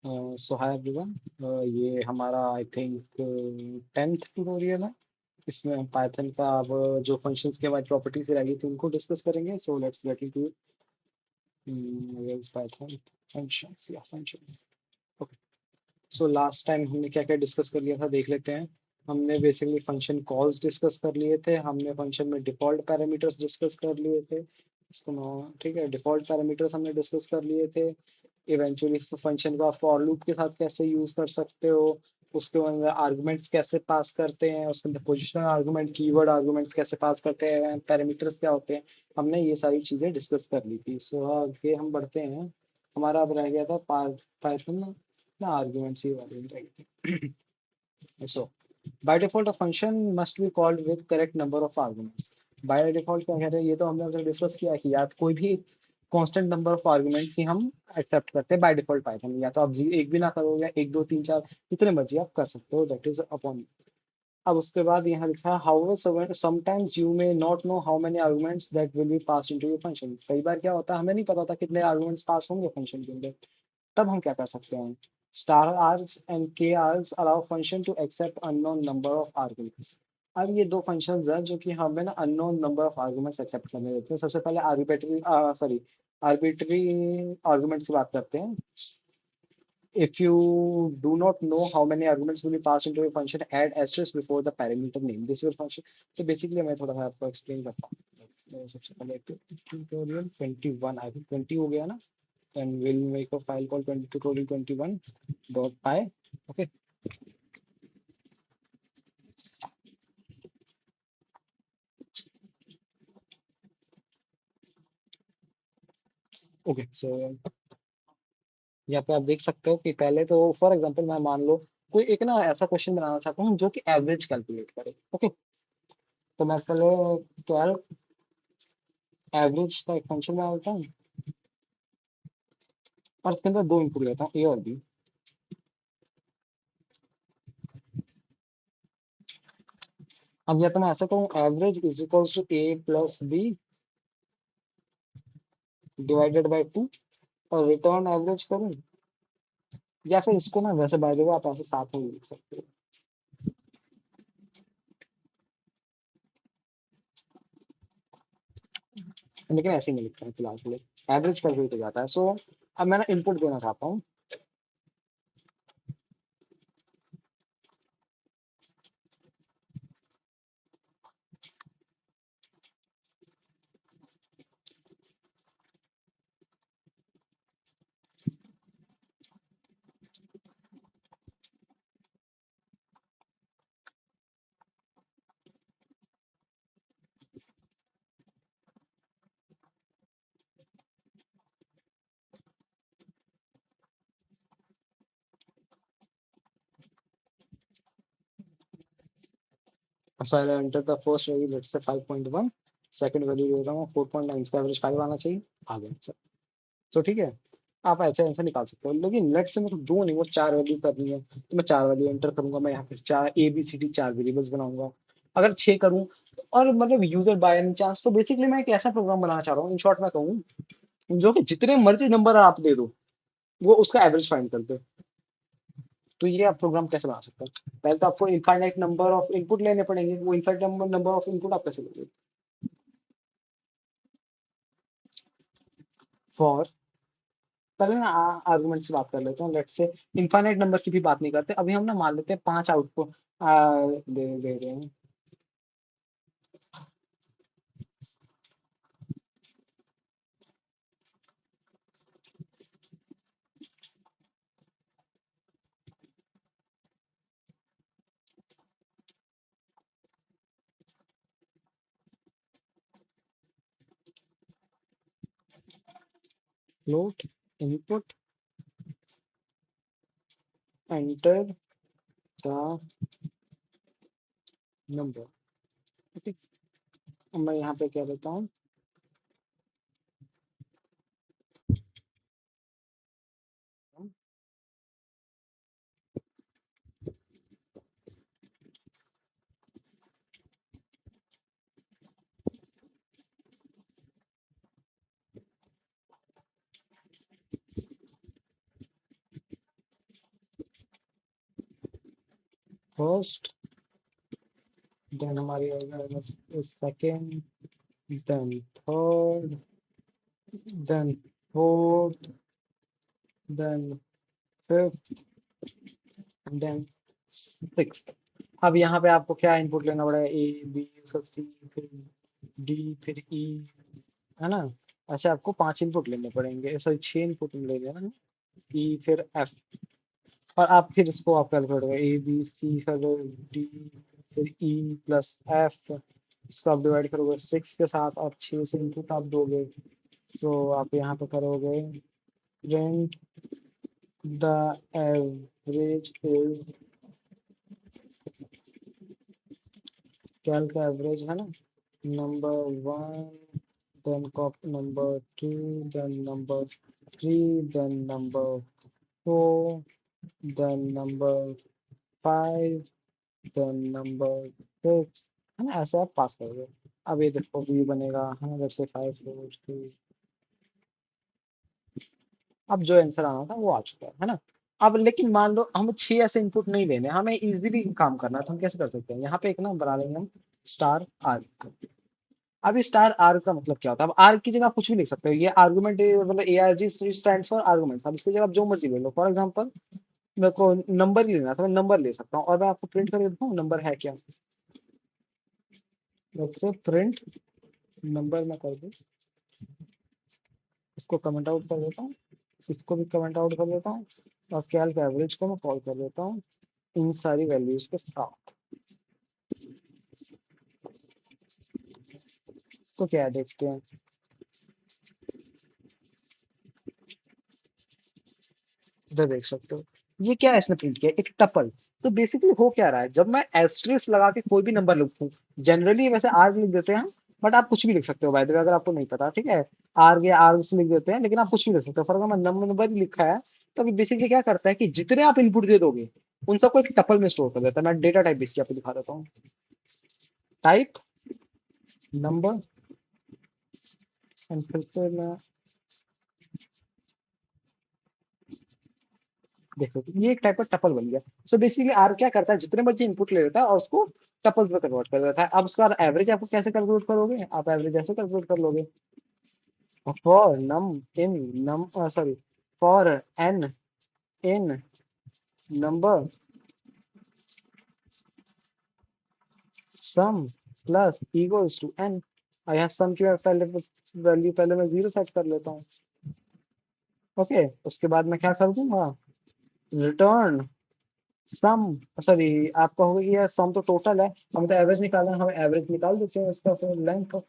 सो hi everyone. ये हमारा I think 10th tutorial है। इसमें हम पाइथन का अब जो फंक्शंस के हमारी प्रॉपर्टीज रहेगी थी उनको डिस्कस करेंगे। So let's get into Python functions या functions. Okay, so last time हमने क्या क्या डिस्कस कर लिया था देख लेते हैं। हमने बेसिकली फंक्शन कॉल्स डिस्कस कर लिए थे। हमने फंक्शन में डिफॉल्ट पैरामीटर्स डिस्कस कर लिए थे। ठीक है, डिफॉल्ट पैरामीटर्स हमने डिस्कस कर लिए थे। इवेंचुअली फंक्शन को आप फॉर लूप के साथ कैसे यूज कर सकते हो, उसके अंदर आर्गुमेंट्स कैसे पास करते हैं, उसके अंदर पोजिशनल आर्गुमेंट, कीवर्ड आर्गुमेंट्स कैसे पास करते हैं, पैरामीटर्स क्या होते हैं। हमने ये सारी चीजें डिस्कस कर ली थी। सो आगे हम बढ़ते हैं। हमारा अब रह गया था पाइथन ना, आर्गुमेंट्स ही वाली रह गई थी। So, by default, a function must be called with correct number of arguments. By default क्या कह रहे हैं, ये तो हमने अगर डिस्कस किया कि यार कोई भी कांस्टेंट नंबर ऑफ आर्गुमेंट की हम एक्सेप्ट करते हैं बाय डिफॉल्ट पाइथन। या तो आप एक भी ना करो या एक दो तीन चार जितने मर्जी आप कर सकते हो, दैट इज अपॉन। अब उसके बाद यहाँ लिखा है how sometimes you may not know how many arguments that will be pass into your function. कई बार क्या होता है हमें नहीं पता था कितने आर्गुमेंट्स पास होंगे फंक्शन के अंदर। तब हम क्या कर सकते हैं, star args and K args allow function to accept unknown number of arguments. अब ये दो फंक्शंस हैं जो कि हमें ना unknown number of arguments accept करने देते हैं। सबसे पहले आर्बिट्री आर्गुमेंट्स की बात करते हैं। If you do not know how many arguments will be passed into a function, add asterisk before the parameter name. This will function. So basically मैं थोड़ा सा आपको explain करता हूँ। तो सबसे पहले tutorial 21 I think 20 हो गया ना। Then we'll make a file called 20 tutorial 21.py. Okay. Okay. So यहाँ पे आप देख सकते हो कि पहले तो फॉर एग्जांपल मैं मान लो कोई एक ना ऐसा क्वेश्चन बनाना चाहता हूँ जो कि एवरेज कैलकुलेट करे। ओके, तो मैं पहले 12 एवरेज का एक फंक्शन बनाता हूँ और इसके अंदर दो इनपुट लेता हूँ, ए और बी। अब या तो मैं ऐसा करूँ average is equals to a plus b divided by 2 और रिटर्न एवरेज करूँ, या फिर इसको ना वैसे बाय द वे आप ऐसे साथ में भी लिख सकते हो, लेकिन ऐसे ही नहीं लिखता है फिलहाल के लिए। एवरेज कैलकुलेट हो जाता है। सो अब मैं ना इनपुट देना चाहता हूँ। So I enter the first value let's say 5.1, second value दे रहा हूँ 4.9, इसका एवरेज 5 आना चाहिए। आ गया आंसर। तो ठीक है, आप ऐसे ऐसे निकाल सकते हो। लेकिन लेट से मेरे को दो नहीं वो चार वैल्यू करनी है, तो मैं चार वैल्यू एंटर करूंगा। मैं यहाँ पे चार ए बी सी डी चार वेरिएबल्स बनाऊंगा। अगर छह करूँ तो, और मतलब यूजर बाय एनी चांस, तो बेसिकली मैं एक ऐसा प्रोग्राम बनाना चाह रहा हूँ, इन शॉर्ट मैं कहूँ, जो कि जितने मर्जी नंबर आप दे दो वो उसका एवरेज फाइंड कर दे। तो ये आप प्रोग्राम कैसे बना सकते हैं, पहले तो आपको इनफाइनाइट नंबर ऑफ इनपुट लेने पड़ेंगे। वो इनफाइनाइट नंबर ऑफ इनपुट आप कैसे लोगे। फॉर पहले ना आर्गुमेंट से बात कर लेते हैं। लेट से इनफाइनाइट नंबर की भी बात नहीं करते अभी, हम ना मान लेते हैं पांच आउटपुट दे रहे हैं। Float input enter the number. ठीक, अब मैं यहाँ पे क्या देता हूँ, फर्स्ट, देन हमारी आएगा second, then third, then fourth, then fifth, then sixth. अब यहाँ पे आपको क्या इनपुट लेना पड़ेगा, ए बी उसका सी, फिर डी, फिर ई, है ना। ऐसे आपको 5 इनपुट लेने पड़ेंगे, सॉरी 6 इनपुट लेंगे ना, ई फिर एफ, और आप फिर इसको आप कैलकुलेट करोगे, ए बी सी फिर डी फिर ई प्लस एफ, इसको आप डिवाइड करोगे 6 के साथ और 6 से इनपुट आप दोगे। तो आप यहाँ पे करोगे प्रिंट द एवरेज इज, कैल का एवरेज है ना, number 1, then copy number 2, then number 3, then number 4, then number 5, then number 6, है ना। ऐसे आप पास करोगे। अब ये देखो v बनेगा, है ना, जैसे 5 4 3। अब जो आंसर आना था वो आ चुका है ना। अब लेकिन मान लो हम 6 ऐसे इनपुट नहीं लेने, हमें इजीली काम करना है, तो हम कैसे कर सकते हैं, यहाँ पे एक ना बना लेंगे हम स्टार आर। अब स्टार आर का मतलब क्या होता है, अब आर की जगह आप कुछ भी लिख सकते हो, ये आर्गुमेंट मतलब A R G stands for argument. अब इसकी जगह आप जो मर्जी ले लो, फॉर एग्जांपल मेरे को नंबर ही लेना था, मैं नंबर ले सकता हूँ, और मैं आपको प्रिंट करके दिखाऊँ नंबर है क्या। जैसे प्रिंट नंबर मैं कर दूँ, इसको कमेंट आउट कर देता हूँ, इसको भी कमेंट आउट कर देता हूँ, और कैल का एवरेज को मैं कॉल कर देता हूँ इन सारी वैल्यूज के साथ। तो क्या है, देखते हैं, इधर देख सकते हो ये क्या है, इसने प्रिंट किया एक टपल। तो बेसिकली हो क्या रहा है, जब मैं एस्ट्रिक्स लगा के कोई भी नंबर लिखूं, जनरली वैसे आर लिख देते हैं, बट आप कुछ भी लिख सकते हो बाय द वे, अगर आपको नहीं पता, ठीक है। आर या आर लिख देते हैं, लेकिन आप कुछ भी लिख सकते हो। फॉर एग्जाम्पल नंबर लिखा है, तो अभी बेसिकली क्या करता है कि जितने आप इनपुट दे दोगे उन सबको एक टपल में स्टोर कर देता है। मैं डेटा टाइप बेसिकली आपको दिखा देता हूँ, टाइप नंबर, एंड फिर से मैं देखो ये एक टाइप का टपल बन गया। सो बेसिकली आर क्या करता है, जितने बच्चे इनपुट ले लेता है और उसको टपल्स में कन्वर्ट कर देता है। अब उसका एवरेज आपको कैसे कैलकुलेट करोगे, आप एवरेज ऐसे कैलकुलेट कर लोगे, for num in num sorry for n in number sum plus equals to n. और यहाँ सम की पहले वैल्यू पहले मैं 0 सेट कर लेता हूँ। ओके, उसके बाद मैं क्या कर दूंगा, रिटर्न सम, सॉरी आप कहोगे कि यार सम तो टोटल है, हम तो एवरेज निकालना है, हम एवरेज निकाल देते हैं इसका फिर लेंथ ऑफ।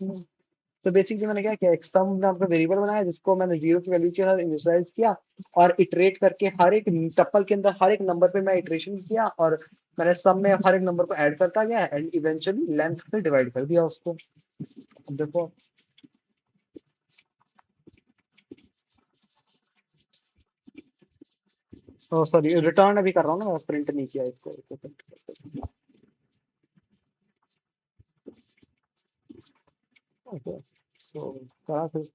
तो बेसिकली मैंने क्या किया, एक सम नाम का वेरिएबल बनाया जिसको मैंने 0 की वैल्यू के साथ इनिशियलाइज किया, और इटरेट करके हर एक टपल के अंदर हर एक नंबर पे मैं इटरेशन किया, और मैंने सम में हर एक नंबर को ऐड करता गया, एंड इवेंचुअली लेंथ से डिवाइड कर दिया उसको। अब देखो, सॉरी रिटर्न अभी कर रहा हूँ ना, प्रिंट नहीं किया इसको print करते हैं। ओके, सो करा फिर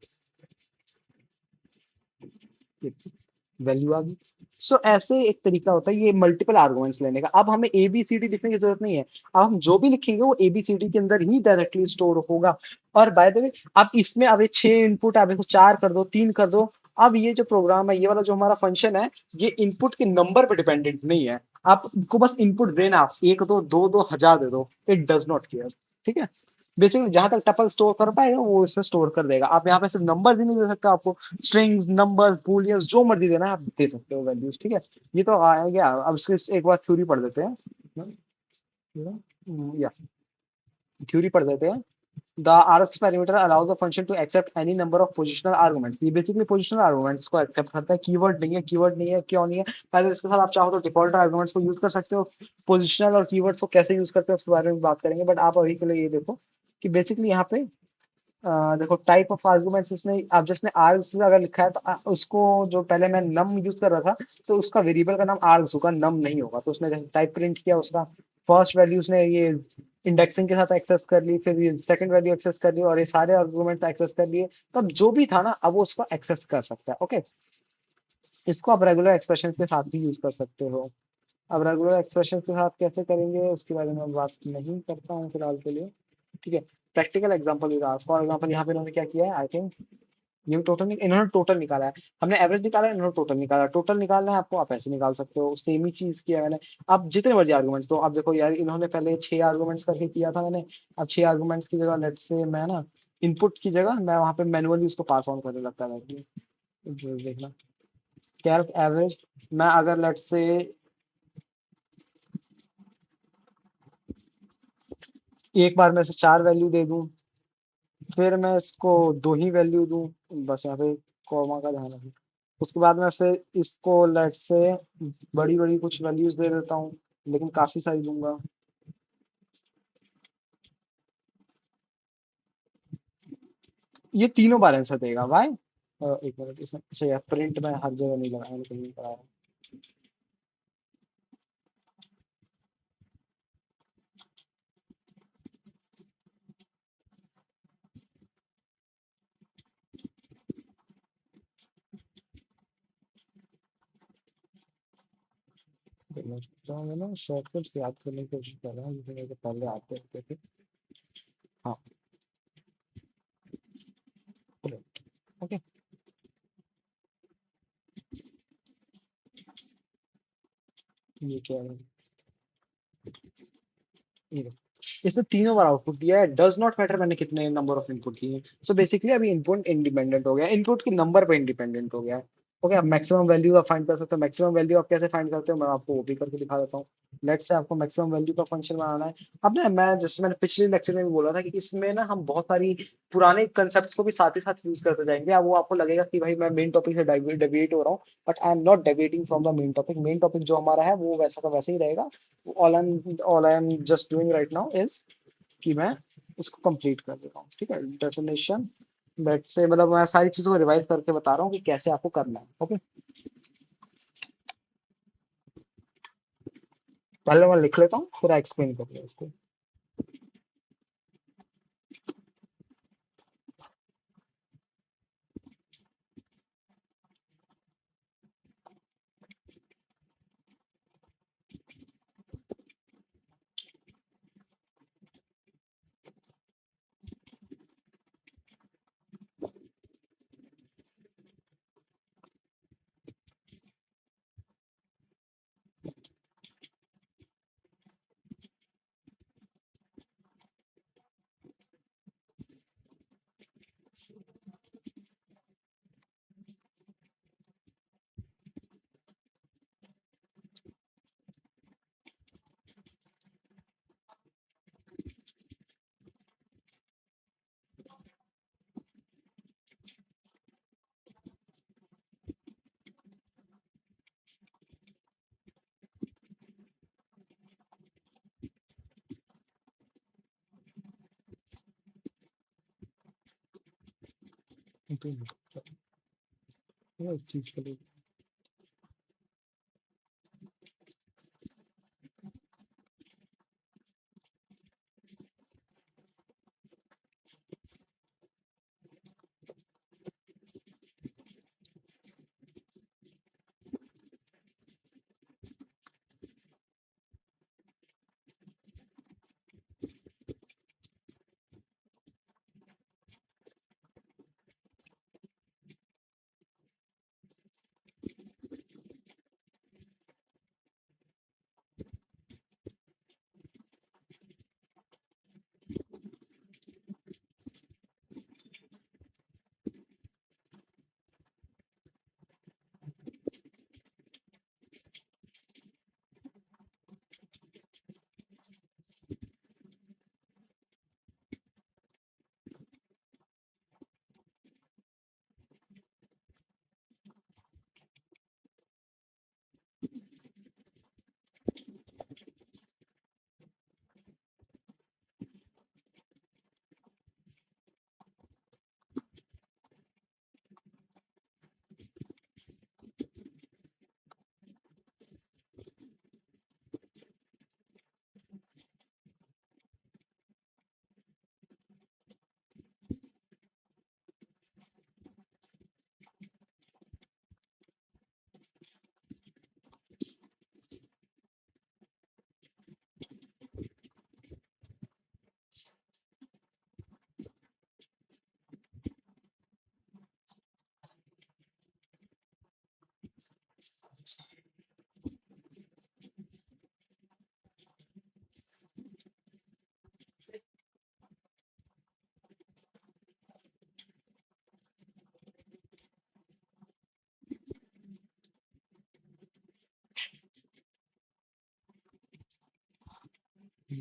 वैल्यू आ गई। सो ऐसे एक तरीका होता है ये मल्टीपल आर्गुमेंट्स लेने का। अब हमें ए बी सी डी लिखने की जरूरत नहीं है, अब हम जो भी लिखेंगे वो ए बी सी डी के अंदर ही डायरेक्टली स्टोर होगा। और बाय द वे अब इसमें अब ये 6 इनपुट, अब इसको 4 कर दो, 3 कर दो। अब ये जो प्रोग्राम है, ये वाला जो हमारा फंक्शन है, ये इनपुट के नंबर पे डिपेंडेंट नहीं है। आपको बस इनपुट देना, एक दो दो दो हजार दे दो, इट डज नॉट केयर। ठीक है, बेसिकली जहां तक टपल स्टोर कर पाएगा वो इसमें स्टोर कर देगा। आप यहाँ पे सिर्फ नंबर ही नहीं दे सकते, आपको स्ट्रिंग्स नंबर्स बूलियंस जो मर्जी देना है आप दे सकते हो वैल्यूज। ठीक है, ये तो आ गया। अब इसके एक बार थ्योरी पढ़ देते हैं, या थ्योरी पढ़ देते हैं। The Rx parameter allows the function to accept any number of positional arguments। ये बेसिकली पोजिशनल आर्गुमेंट्स को एक्सेप्ट करता है, कीवर्ड नहीं है, कीवर्ड नहीं है क्यों नहीं है, पहले इसके साथ आप चाहो तो डिफॉल्ट आर्गुमेंट्स को यूज कर सकते हो। पोजिशनल और कीवर्ड्स को कैसे यूज करते हो उसके बारे में बात करेंगे, बट आप अभी के लिए ये देखो कि बेसिकली यहाँ पे देखो टाइप ऑफ आर्गुमेंट्स इसने, अब जिसने आर्ग्स अगर लिखा है तो उसको, जो पहले मैं नम यूज कर रहा था, तो उसका वेरिएबल का नाम आर्ग्स होगा, नम नहीं होगा। तो उसने जैसे टाइप प्रिंट किया, उसका फर्स्ट वैल्यू उसने ये इंडेक्सिंग के साथ एक्सेस कर ली, फिर ये सेकंड वैल्यू एक्सेस कर ली, और ये सारे आर्गुमेंट एक्सेस कर लिए। तब जो भी था ना, अब वो उसको एक्सेस कर सकता है। ओके, इसको आप रेगुलर एक्सप्रेशन के साथ भी यूज कर सकते हो। अब रेगुलर एक्सप्रेशन के साथ कैसे करेंगे उसके बारे में बात नहीं करता हूँ फिलहाल के लिए। ठीक है, प्रैक्टिकल एग्जांपल भी रहा। फॉर एग्जांपल यहाँ पे इन्होंने क्या किया है, आई थिंक ये टोटल, इन्होंने टोटल निकाला है, हमने एवरेज निकाला है, इन्होंने टोटल निकाला। टोटल निकालना है आपको, आप ऐसे निकाल सकते हो, सेम ही चीज किया है मैंने। आप जितने मर्जी आर्गूमेंट्स दो, आप देखो यार इन्होंने पहले 6 आर्गूमेंट्स करके किया था मैंने। अब 6 आर्गूमेंट्स की जगह लेट्स से मैं ना इनपुट की जगह मैं वहां पे मैनुअली उसको पास ऑन करने लगता है। जो देखना कैल्क एवरेज, मैं अगर लेट्स से एक बार में से 4 वैल्यू दे दूं, फिर मैं इसको 2 ही वैल्यू दूं, बस यहाँ पे कॉमा का ध्यान रखना। उसके बाद मैं फिर इसको लेट से बड़ी बड़ी कुछ वैल्यूज दे देता हूँ, लेकिन काफी सारी दूंगा। ये तीनों बार आंसर देगा भाई। एक मिनट, इसमें अच्छा यार प्रिंट में हर जगह नहीं लगाया, मैंने कहीं नहीं कराया। मैं ना शॉर्टकट्स याद करने की कोशिश कर रहा हूँ, जैसे मेरे को पहले आते होते थे। हाँ, प्रिंट। ओके, ये क्या है, ये देखो। इसने तीनों बार आउटपुट दिया है, डज नॉट मैटर मैंने कितने नंबर ऑफ इनपुट दिए। सो बेसिकली अभी इनपुट इंडिपेंडेंट हो गया, इनपुट के नंबर पे इंडिपेंडेंट हो गया है। ओके, अब मैक्सिमम वैल्यू आप फाइंड कर सकते हो। मैक्सिमम वैल्यू आप कैसे फाइंड करते हो, मैं आपको वो भी करके दिखा देता हूँ। लेट से आपको मैक्सिमम वैल्यू का फंक्शन बनाना है। अब ना मैं जैसे मैंने पिछले लेक्चर में भी बोला था कि इसमें ना हम बहुत सारी पुराने कंसेप्ट को भी साथ ही साथ यूज करते जाएंगे। अब वो आपको लगेगा कि भाई मैं मेन टॉपिक से डेविएट हो रहा हूँ, but I am not deviating from the main topic. Main topic जो हमारा है वो वैसा का वैसे ही रहेगा। All I am just doing right now is कि मैं इसको कंप्लीट कर देता हूँ। ठीक है, डेफिनेशन लेट से, मतलब मैं सारी चीजों को रिवाइज करके बता रहा हूँ कि कैसे आपको करना है। ओके, पहले मैं लिख लेता हूँ फिर एक्सप्लेन करूंगा इसको। तो ये चीज के लिए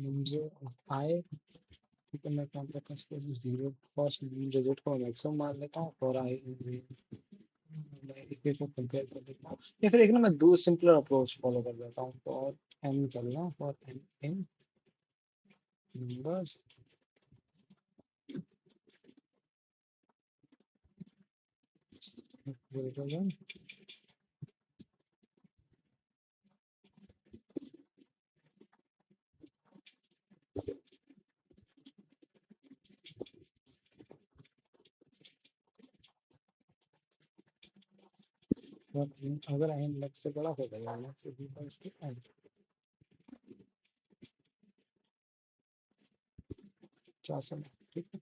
I, ठीक है, मैं काम करता हूँ इसको जीरो फर्स्ट डिजिट को मैक्सिमम मान लेता हूँ और आई मैं इक्वेशन को कंपेयर कर देता हूँ, या फिर एक ना मैं दो सिंपलर अप्रोच फॉलो कर देता हूँ फॉर एन करना for n in numbers greater than अगर आई एन लेक्स से बड़ा हो जाएगा lex is equals to n 400 में, ठीक है।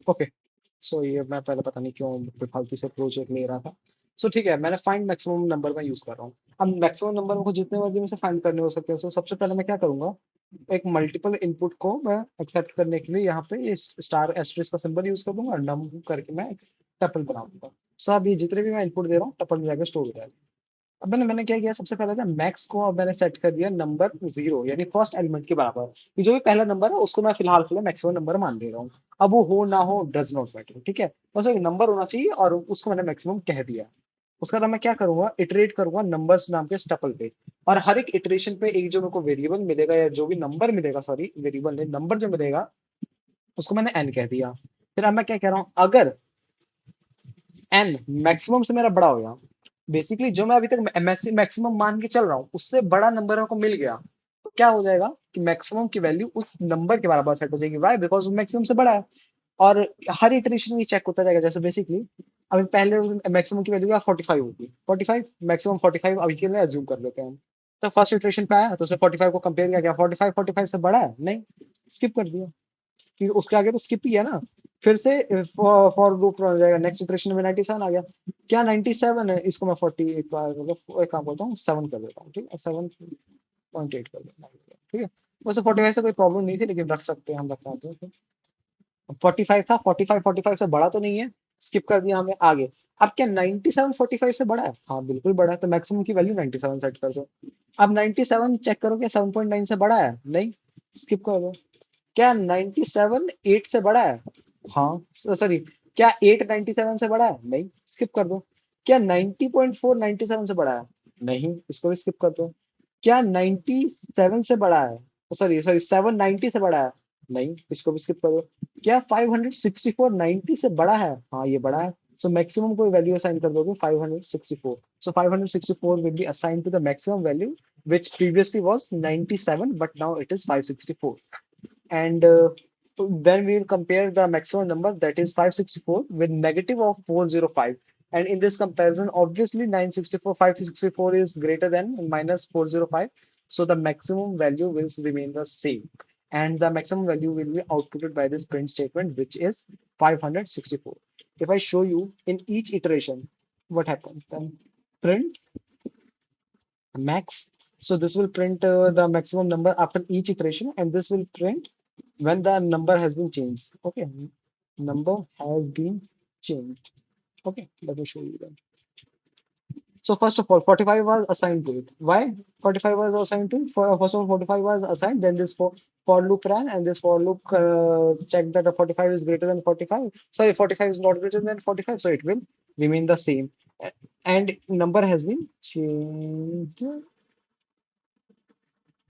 ओके, सो ये मैं पहले पता नहीं क्यों कोई फालतू से अप्रोच ले रहा था। सो ठीक है, मैंने फाइंड मैक्सिमम नंबर में यूज कर रहा हूँ। अब मैक्सिमम नंबर को जितने मर्जी में से फाइंड करने हो सकते हैं, so सबसे पहले मैं क्या करूंगा, एक मल्टीपल इनपुट को मैं एक्सेप्ट करने के लिए यहाँ पे ये स्टार एस्ट्रिस का सिंबल यूज कर दूंगा और नम करके मैं एक टपल बना दूंगा। सो अब ये जितने भी मैं इनपुट दे रहा हूँ टपल में जाकर स्टोर हो जाएगा। अब मैंने मैंने क्या किया, सबसे पहले ना मैक्स को अब मैंने सेट कर दिया नंबर जीरो यानी फर्स्ट एलिमेंट के बराबर, कि जो भी पहला नंबर है उसको मैं फिलहाल फिलहाल मैक्सिमम नंबर मान दे रहा हूँ। अब वो हो ना हो डज नॉट मैटर, ठीक है, बस एक नंबर होना चाहिए और उसको मैंने मैक्सिमम कह दिया। उसका बाद मैं क्या करूंगा, इटरेट करूंगा नंबर्स नाम के स्टपल पे, और हर एक इटरेशन पे एक जो मेरे को वेरिएबल मिलेगा या जो भी नंबर मिलेगा, सॉरी वेरिएबल नहीं नंबर जो मिलेगा, उसको मैंने एन कह दिया। फिर अब मैं क्या कह रहा हूँ, अगर एन मैक्सिमम से मेरा बड़ा हो गया, बेसिकली जो मैं अभी तक मैक्सिमम मान के चल रहा हूँ उससे बड़ा नंबर मेरे को मिल गया, तो क्या हो जाएगा कि मैक्सिमम की वैल्यू उस नंबर के बराबर सेट हो जाएगी। वाई, बिकॉज वो मैक्सिमम से बड़ा है। और हर इटरेशन में चेक होता जाएगा, जैसे बेसिकली अभी पहले मैक्सिमम की वैल्यू 45 होगी, 45 मैक्सिमम 45 अभी के लिए एज्यूम कर लेते हैं हम। तो फर्स्ट इटरेशन पे आया तो उसने 45 को कंपेयर किया, क्या 45 45 से बड़ा है, नहीं, स्किप कर दिया, क्योंकि उसके आगे तो स्किप ही है ना। फिर से फॉर लूप रन हो जाएगा, नेक्स्ट इटरेशन में 97 आ गया, क्या 97 है, इसको मैं 40 एक बार मतलब एक काम करता हूँ 7 कर देता हूँ, ठीक है 7.8 कर देता हूँ, ठीक है। वैसे 45 से कोई प्रॉब्लम नहीं थी लेकिन रख सकते हैं, हम रखना हैं। 45 था, 45 से बड़ा तो नहीं है, स्किप कर दिया हमने आगे। अब क्या 97 45 से बड़ा है, हाँ बिल्कुल बड़ा है, तो मैक्सिमम की वैल्यू 97 सेट कर दो। अब 97 चेक करो क्या 7.9 से बड़ा है, नहीं, स्किप कर दो। क्या 97 8 से बड़ा है, हाँ सॉरी, क्या 8 97 से बड़ा है, नहीं, स्किप कर दो। क्या 90.4 97 से बड़ा है, नहीं, इसको भी स्किप कर दो। क्या 97 से बड़ा है, सॉरी सॉरी 7 90 से बड़ा है, नहीं, इसको भी स्किप कर दो। क्या 564 90 से बड़ा है, हाँ ये बड़ा है, सो मैक्सिमम कोई वैल्यू असाइन कर दोगे 564, सो 564 will be assigned to the maximum value which previously was 97 but now it is 564, and then we will compare the maximum number, that is 564 with negative of 405, and in this comparison obviously 964 564 is greater than minus 405, so the maximum value will remain the same, and the maximum value will be outputted by this print statement which is 564. If I show you in each iteration what happens, then print max, so this will print the maximum number after each iteration, and this will print when the number has been changed. Okay, number has been changed. Okay, let me show you that. So first of all, 45 was assigned to it. Why 45 was assigned to it? First of all, 45 was assigned, then this for loop ran, and this for loop checked that the 45 is greater than 45. Sorry, 45 is not greater than 45, so it will remain the same. And number has been changed.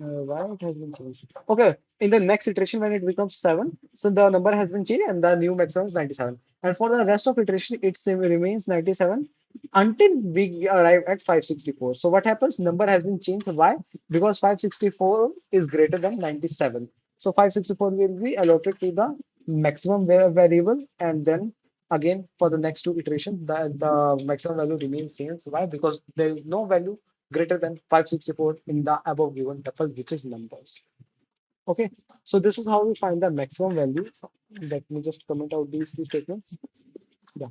Why it has been changed? Okay, in the next iteration when it becomes 7, so the number has been changed and the new maximum is 97. And for the rest of iteration, it remains 97 until we arrive at 564. So what happens? Number has been changed. Why? Because 564 is greater than 97. So 564 will be allotted to the maximum variable, and then again for the next two iterations, the maximum value remains same. So why? Because there is no value greater than 564 in the above given tuple, which is numbers. Okay, so this is how we find the maximum value. So let me just comment out these two statements. Yeah.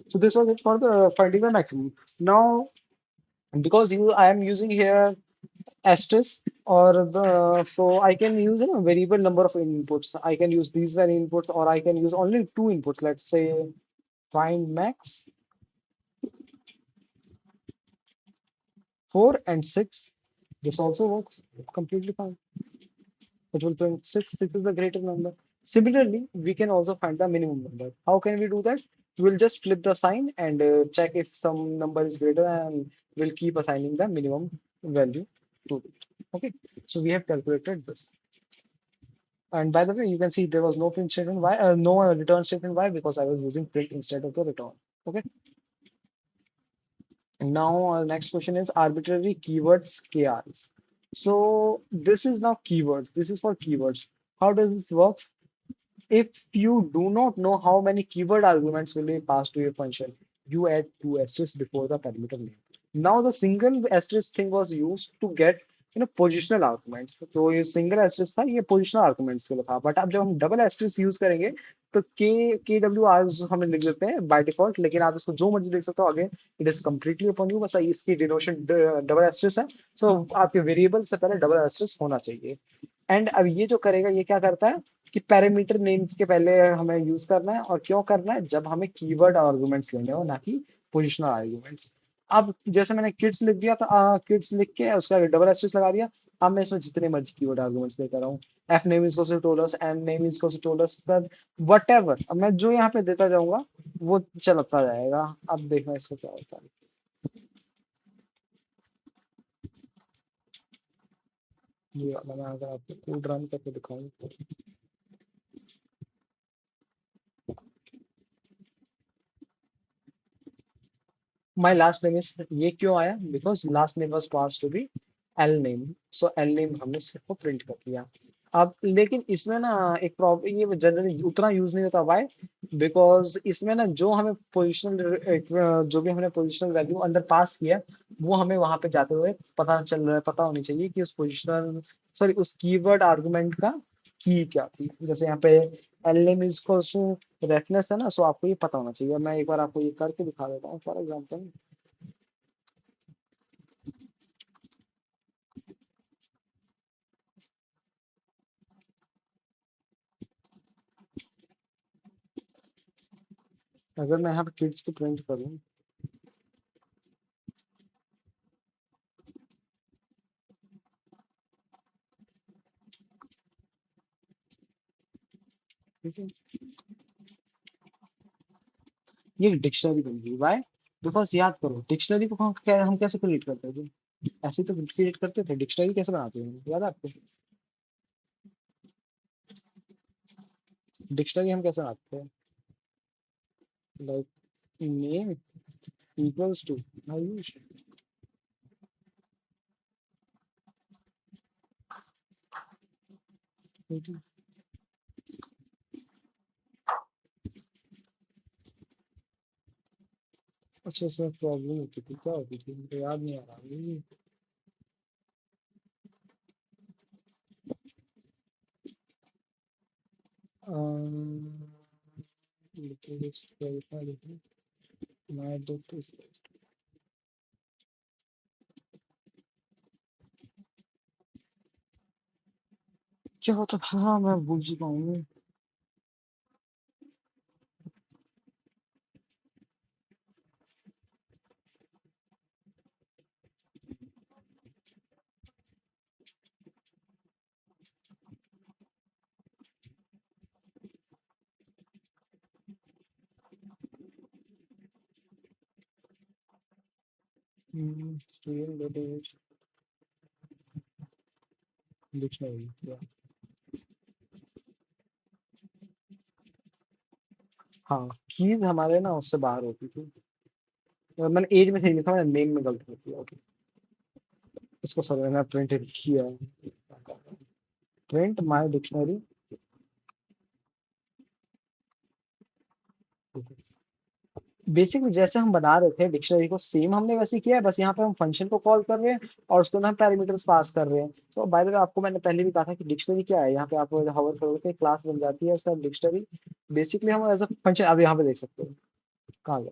So this was it for the finding the maximum. Now, because I am using here asterisk or the, so I can use a variable number of inputs. I can use these many inputs, or I can use only two inputs. Let's say find max 4 and 6. This also works completely fine. It will print 6. 6 is the greater number. Similarly, we can also find the minimum number. How can we do that? We'll just flip the sign and check if some number is greater, and we'll keep assigning the minimum value to it. Okay, so we have calculated this. And by the way, you can see there was no print statement. Why? No return statement. Why? Because I was using print instead of the return. Okay. Now, next question is arbitrary keywords KRs. So this is now keywords. This is for keywords. How does this work? If you do not know how many keyword arguments will be passed to your function, you add two asterisks before the parameter name. Now the single asterisk thing was used to get positional arguments. तो ये single asterisk था, ये positional arguments के लिए था. But अब जब हम double asterisk यूज करेंगे तो के डब्ल्यू आर हम लिख देते हैं बाय डिफॉल्ट, लेकिन आप इसको जो मर्जी लिख सकते हो आगे. It is completely upon you. बस इसकी डिनोशन डबल एस्टेरिस्क है. सो आपके वेरिएबल से पहले डबल एस्टेरिस्क होना चाहिए. एंड अब ये जो करेगा ये क्या करता है कि पैरामीटर नेम्स के पहले हमें यूज करना है. और क्यों करना है? जब हमें कीवर्ड आर्गुमेंट्स लेने हो, ना कि पोजिशनल आर्गुमेंट्स. अब जैसे मैंने किड्स लिख दिया तो किड्स लिख के उसका डबल एस्टेरिस्क लगा दिया. अब मैं इसमें जितने मर्जी कीवर्ड आर्गुमेंट्स लेकर आऊँ, एफ नेम इज टू टोलस, एम नेम इज टू टोलस, वट एवर, अब मैं जो यहाँ पे देता जाऊंगा वो चलता जाएगा. अब देखना इसका क्या होता है. ये वाला मैं अगर आपको कोड रन करके दिखाऊं तो माई लास्ट नेम इज, ये क्यों आया? Because last name was pass to be l name. So l name हमने सिर्फ प्रिंट कर दिया. अब लेकिन इसमें ना एक प्रॉब्लम, ये जनरली उतना यूज नहीं होता. वाई? बिकॉज इसमें ना जो हमें पोजिशनल, जो भी हमने पोजिशनल वैल्यू अंदर पास किया, वो हमें वहां पे जाते हुए पता चल रहा है, पता होनी चाहिए कि उस पोजिशनल, सॉरी, उस कीवर्ड आर्गुमेंट का की क्या थी. जैसे यहाँ पे एल नेम इज रेफनेस है ना, सो आपको ये पता होना चाहिए. मैं एक बार आपको ये करके दिखा देता हूँ फॉर एग्जाम्पल. अगर मैं यहाँ पे किड्स को प्रिंट करूँ, ठीक है, ये डिक्शनरी बन गई. वाई? बिकॉज याद करो, डिक्शनरी को हम कैसे क्रिएट करते थे? ऐसे ही तो क्रिएट करते थे. डिक्शनरी कैसे बनाते हैं, याद है आपको? डिक्शनरी हम कैसे बनाते हैं? Like name equals to Ayush. अच्छा, इसमें प्रॉब्लम होती थी, क्या होती थी मुझे याद नहीं आ रहा. little bit verify little. My doctor is क्या होता था? हाँ, मैं भूल चुका हूँ. student database dictionary. Yeah. हाँ, कीज हमारे ना उससे बाहर होती थी. मैंने एज में सही लिखा, मैंने नेम में गलत होती है. ओके, इसको सर मैंने प्रिंट किया. Print my dictionary. बेसिकली जैसे हम बना रहे थे डिक्शनरी को, सेम हमने वैसे किया है, बस यहाँ पे हम फंक्शन को कॉल कर रहे हैं और उसके अंदर हम पैरामीटर्स पास कर रहे हैं. तो बाय द वे, आपको मैंने पहले भी कहा था कि डिक्शनरी क्या है. यहाँ पे आप हवर करोगे तो क्लास बन जाती है उसका डिक्शनरी. बेसिकली हम एज अ फंक्शन, अब यहाँ पे देख सकते हो कहाँ गया.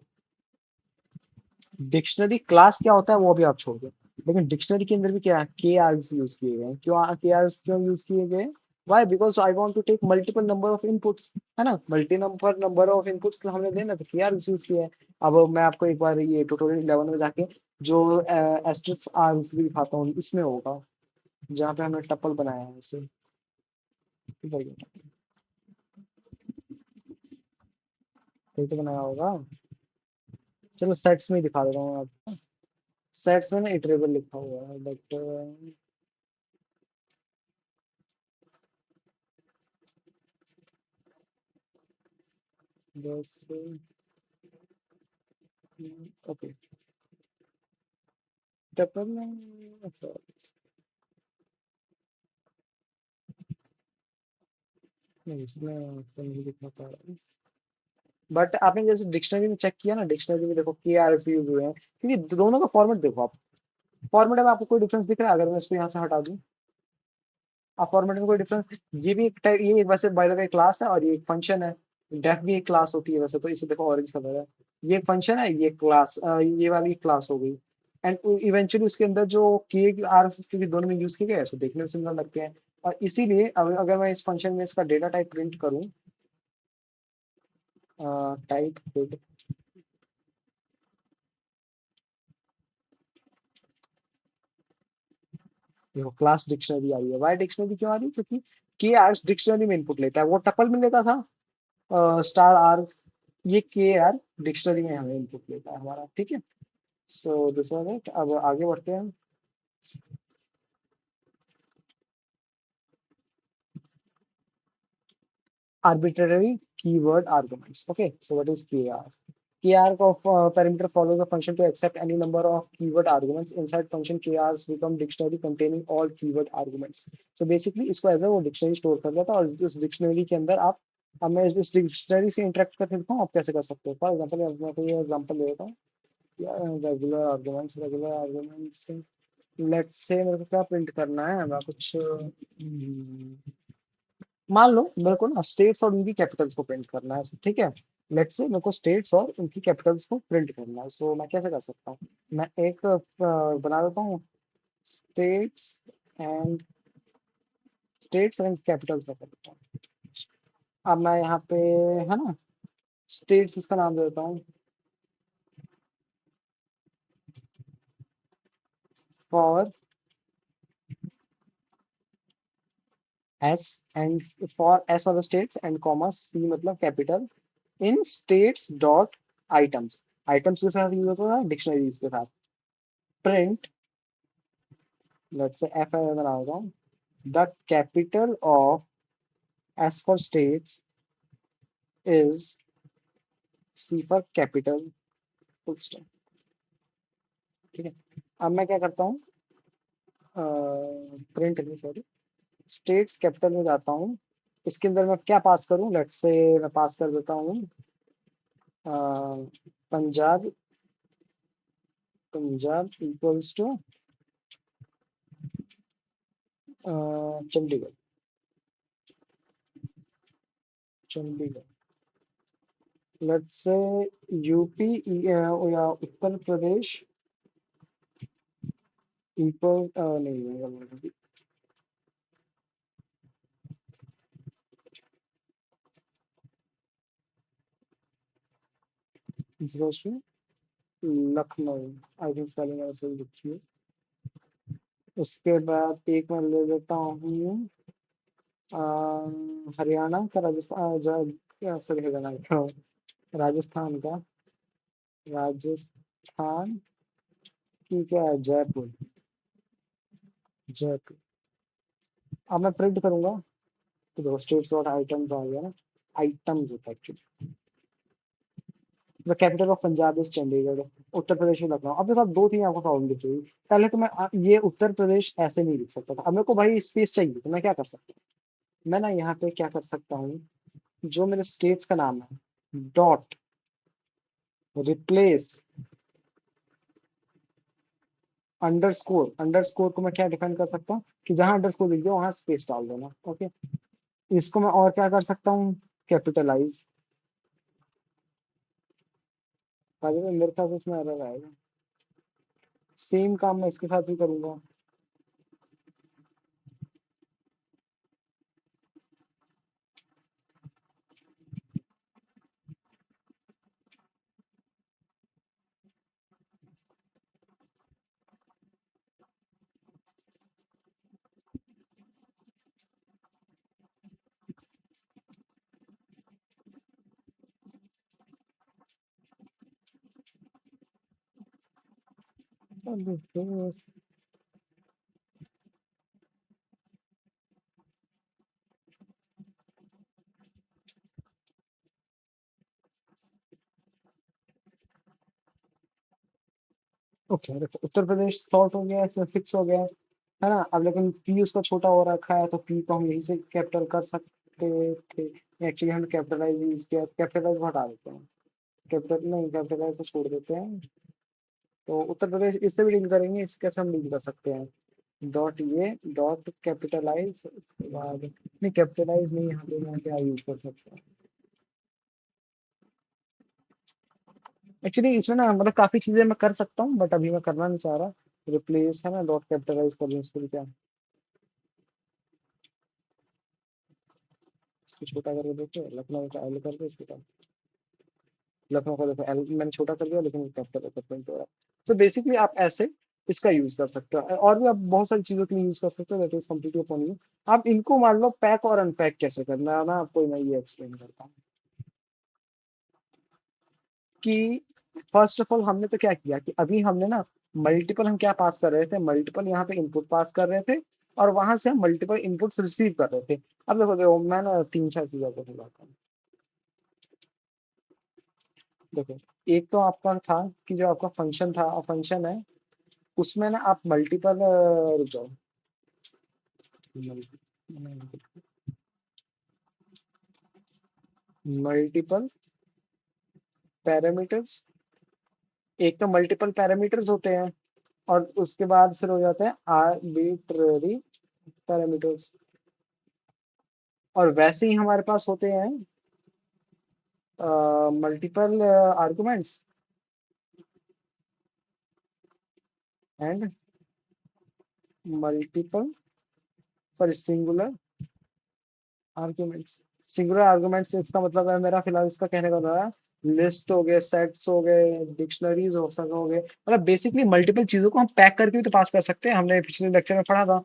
डिक्शनरी क्लास क्या होता है वो अभी आप छोड़ दो, लेकिन डिक्शनरी के अंदर भी क्या है, के आर्ग्स यूज किए गए हैं. के आर्ग्स क्यों यूज किए गए? Why? Because I want to take multiple number of inputs, है ना. नंबर ऑफ इनपुट्स हमने देना तो के आर्ग्स यूज किया है. अब मैं आपको एक बार ये ट्यूटोरियल 11 में जाके जो एस्ट्रिक्स आर्म्स भी दिखाता हूँ इसमें होगा, जहाँ पे हमने टपल बनाया है इसे। इधर ये, कहीं तो बनाया होगा। चलो सेट्स में ही दिखा देता हूँ आप। सेट्स में ना इटरेबल लिखा हुआ है बट ओके, टपल में अच्छा, नहीं इसमें तो नहीं दिखा पा रहा। बट आपने जैसे डिक्शनरी में चेक किया ना, डिक्शनरी में देखो के आर एस यूज हुए हैं, क्योंकि दोनों का फॉर्मेट देखो आप। फॉर्मेट में आपको कोई डिफरेंस दिख रहा है? अगर मैं इसको यहाँ से हटा दूं, आप फॉर्मेट में कोई डिफरेंस, ये भी एक टाइप, ये वैसे बाय द वे क्लास है और ये एक फंक्शन है। डेफ भी एक क्लास होती है वैसे तो, इसे देखो ऑरेंज कलर है। ये फंक्शन है, ये क्लास, ये वाली क्लास हो गई। एंड इवेंचुअली उसके अंदर जो के आर क्योंकि दोनों में यूज किए गए हैं, तो देखने में सिमिलर लगते हैं। और इसीलिए अगर मैं इस फंक्शन में इसका डेटा टाइप प्रिंट करूँ, टाइप देखो क्लास डिक्शनरी आई है। वाई डिक्शनरी क्यों आ रही है? क्योंकि के आर डिक्शनरी में इनपुट लेता है, वो टपल में लेता था स्टार आर, ये के आर डिक्शनरी में हमें इनपुट लेता है हमारा, ठीक है। सो दिस वाज इट, अब आगे बढ़ते हैं। arbitrary keyword arguments. Okay, so what is KR? KR parameter follows a function to accept any number of keyword arguments. Inside function KRs become dictionary containing all keyword arguments. So basically इसको as वो dictionary store कर लेता है, और उस dictionary के अंदर आप, अब मैं इस डिक्शनरी से इंटरेक्ट करके दिखाऊँ आप कैसे कर सकते हो। फॉर एग्जाम्पल मैं कोई एग्जाम्पल ले लेता हूँ, रेगुलर आर्गुमेंट्स, लेट्स से मेरे को क्या प्रिंट करना है, मैं कुछ मान लो मेरे को ना स्टेट्स और उनकी कैपिटल्स को प्रिंट करना है, ठीक है। लेट्स से मेरे को स्टेट्स और उनकी कैपिटल्स को प्रिंट करना है, सो मैं कैसे कर सकता हूँ? मैं एक बना देता हूँ, स्टेट्स एंड कैपिटल्स का कर देता हूँ। अब मैं यहाँ पे, है ना, स्टेट्स इसका नाम दे देता हूँ for S, and for S और स्टेट्स एंड कॉमा सी मतलब कैपिटल, इन स्टेट्स डॉट आइटम्स। आइटम्स के साथ यूज होता है डिक्शनरीज के साथ। प्रिंट, लेट्स से एफ बना देता हूँ, the capital of S for states is C for capital, full stop, ठीक है। अब मैं क्या करता हूँ, प्रिंट नहीं सॉरी, स्टेट्स कैपिटल में जाता हूँ। इसके अंदर मैं क्या पास करूँ? लेट्स से मैं पास कर देता हूँ Punjab, Punjab equals to Chandigarh, Chandigarh. Let's say UP या उत्तर प्रदेश इक्वल नहीं, लखनऊ, आई थिंक स्पेलिंग ऐसे ही लिखी है। उसके बाद एक मैं ले लेता हूँ हरियाणा का, सॉरी हरियाणा का, राजस्थान का, राजस्थान की क्या है, जयपुर, जयपुर। अब मैं प्रिंट करूंगा तो देखो स्टेट्स और आइटम्स आ गया ना, आइटम्स होता है actually. The capital of Punjab is Chandigarh, Uttar Pradesh में लखनऊ। अब देखो आप दो चीजें आपको प्रॉब्लम दिख रही है। पहले तो मैं ये उत्तर प्रदेश ऐसे नहीं लिख सकता था, अब मेरे को भाई स्पेस चाहिए, तो मैं क्या कर सकता हूँ? मैं ना यहाँ पे क्या कर सकता हूँ, जो मेरे स्टेट्स का नाम है, डॉट रिप्लेस अंडरस्कोर। अंडरस्कोर को मैं क्या डिफाइन कर सकता हूँ कि जहां अंडरस्कोर लिख दिया वहां स्पेस डाल देना, ओके। इसको मैं और क्या कर सकता हूँ, कैपिटलाइज। मेरे ख्याल से इसमें एरर आएगा। सेम काम मैं इसके साथ भी करूंगा। ओके, देखो उत्तर प्रदेश सॉर्ट हो गया, इसमें फिक्स हो गया है ना। अब लेकिन पी उसका छोटा हो रखा है, तो पी को हम यहीं से कैपिटल कर सकते थे। एक्चुअली हम कैपिटलाइज यूज किया, कैपिटलाइज को हटा देते हैं। कैपिटल नहीं, कैपिटलाइज को छोड़ देते हैं। तो उत्तर प्रदेश इससे भी डील करेंगे, इससे कैसे हम डील कर सकते हैं। डॉट ये डॉट कैपिटलाइज, उसके बाद नहीं कैपिटलाइज नहीं, यहाँ पे मैं क्या यूज कर सकता हूँ। एक्चुअली इसमें ना मतलब काफी चीजें मैं कर सकता हूँ, बट अभी मैं करना नहीं चाह रहा। रिप्लेस है ना, डॉट कैपिटलाइज कर लूँ इसको भी क्या, इसको छोटा करके देखो, लखनऊ का एल कर दो छोटा। लखनऊ का देखो एल मैंने छोटा कर दिया, लेकिन कैपिटल प्रिंट हो रहा है। तो बेसिकली आप ऐसे इसका यूज कर सकते हो, और भी आप बहुत सारी चीजों के लिए यूज कर सकते हो, that is completely upon you. आप इनको मान लो पैक और अनपैक कैसे करना है ना, आपको मैं ये एक्सप्लेन करता हूँ कि फर्स्ट ऑफ ऑल हमने तो क्या किया कि अभी हमने ना मल्टीपल हम क्या पास कर रहे थे, मल्टीपल यहाँ पे इनपुट पास कर रहे थे, और वहां से हम मल्टीपल इनपुट्स रिसीव कर रहे थे। अब देखो देखो मैं ना तीन चार चीजों को समझाता हूँ। देखो, एक तो आपका था कि जो आपका फंक्शन था, फंक्शन है, उसमें ना आप मल्टीपल रुक जाओ, मल्टीपल पैरामीटर्स, एक तो मल्टीपल पैरामीटर्स होते हैं, और उसके बाद फिर हो जाते हैं आर्बिट्ररी पैरामीटर्स। और वैसे ही हमारे पास होते हैं multiple arguments and multiple sorry singular arguments. Singular arguments इसका मतलब है मेरा फिलहाल इसका कहने का था, लिस्ट हो गए, सेट्स हो गए, डिक्शनरीज हो गए, मतलब बेसिकली मल्टीपल चीजों को हम पैक करके भी तो पास कर सकते हैं, हमने पिछले लेक्चर में पढ़ा था।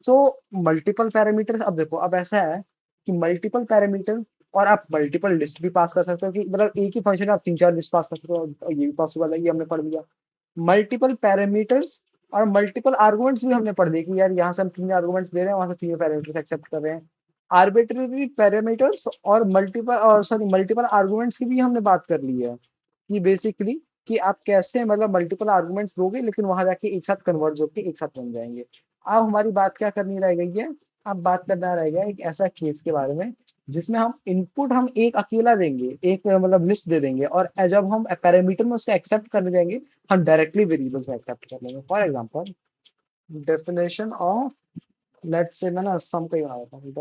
तो मल्टीपल पैरामीटर, अब देखो अब ऐसा है कि मल्टीपल पैरामीटर, और आप मल्टीपल लिस्ट भी पास कर सकते हो, कि मतलब एक ही फंक्शन में आप तीन चार लिस्ट पास कर सकते हो, और ये भी पॉसिबल है, ये हमने पढ़ लिया। मल्टीपल पैरामीटर्स और मल्टीपल आर्गुमेंट्स भी हमने पढ़ लिए कि यार यहाँ से हम तीन आर्गुमेंट्स दे रहे हैं, वहां से तीन पैरामीटर्स एक्सेप्ट कर रहे हैं। आर्बिट्ररी पैरामीटर्स और मल्टीपल और सॉरी मल्टीपल आर्गुमेंट्स की भी हमने बात कर ली है, कि बेसिकली कि आप कैसे मतलब मल्टीपल आर्गुमेंट्स दोगे, लेकिन वहां जाके एक साथ कन्वर्ज होके एक साथ बन जाएंगे। अब हमारी बात क्या करनी रह गई है, अब बात करना रह गया एक ऐसा केस के बारे में जिसमें हम इनपुट हम एक अकेला देंगे, एक मतलब लिस्ट दे देंगे, और जब हम पैरामीटर में उसको एक्सेप्ट करने जाएंगे, हम डायरेक्टली वेरिएबल्स में एक्सेप्ट कर लेंगे। For example, definition of, let's say मैं ना सम का ही बना देता हूँ,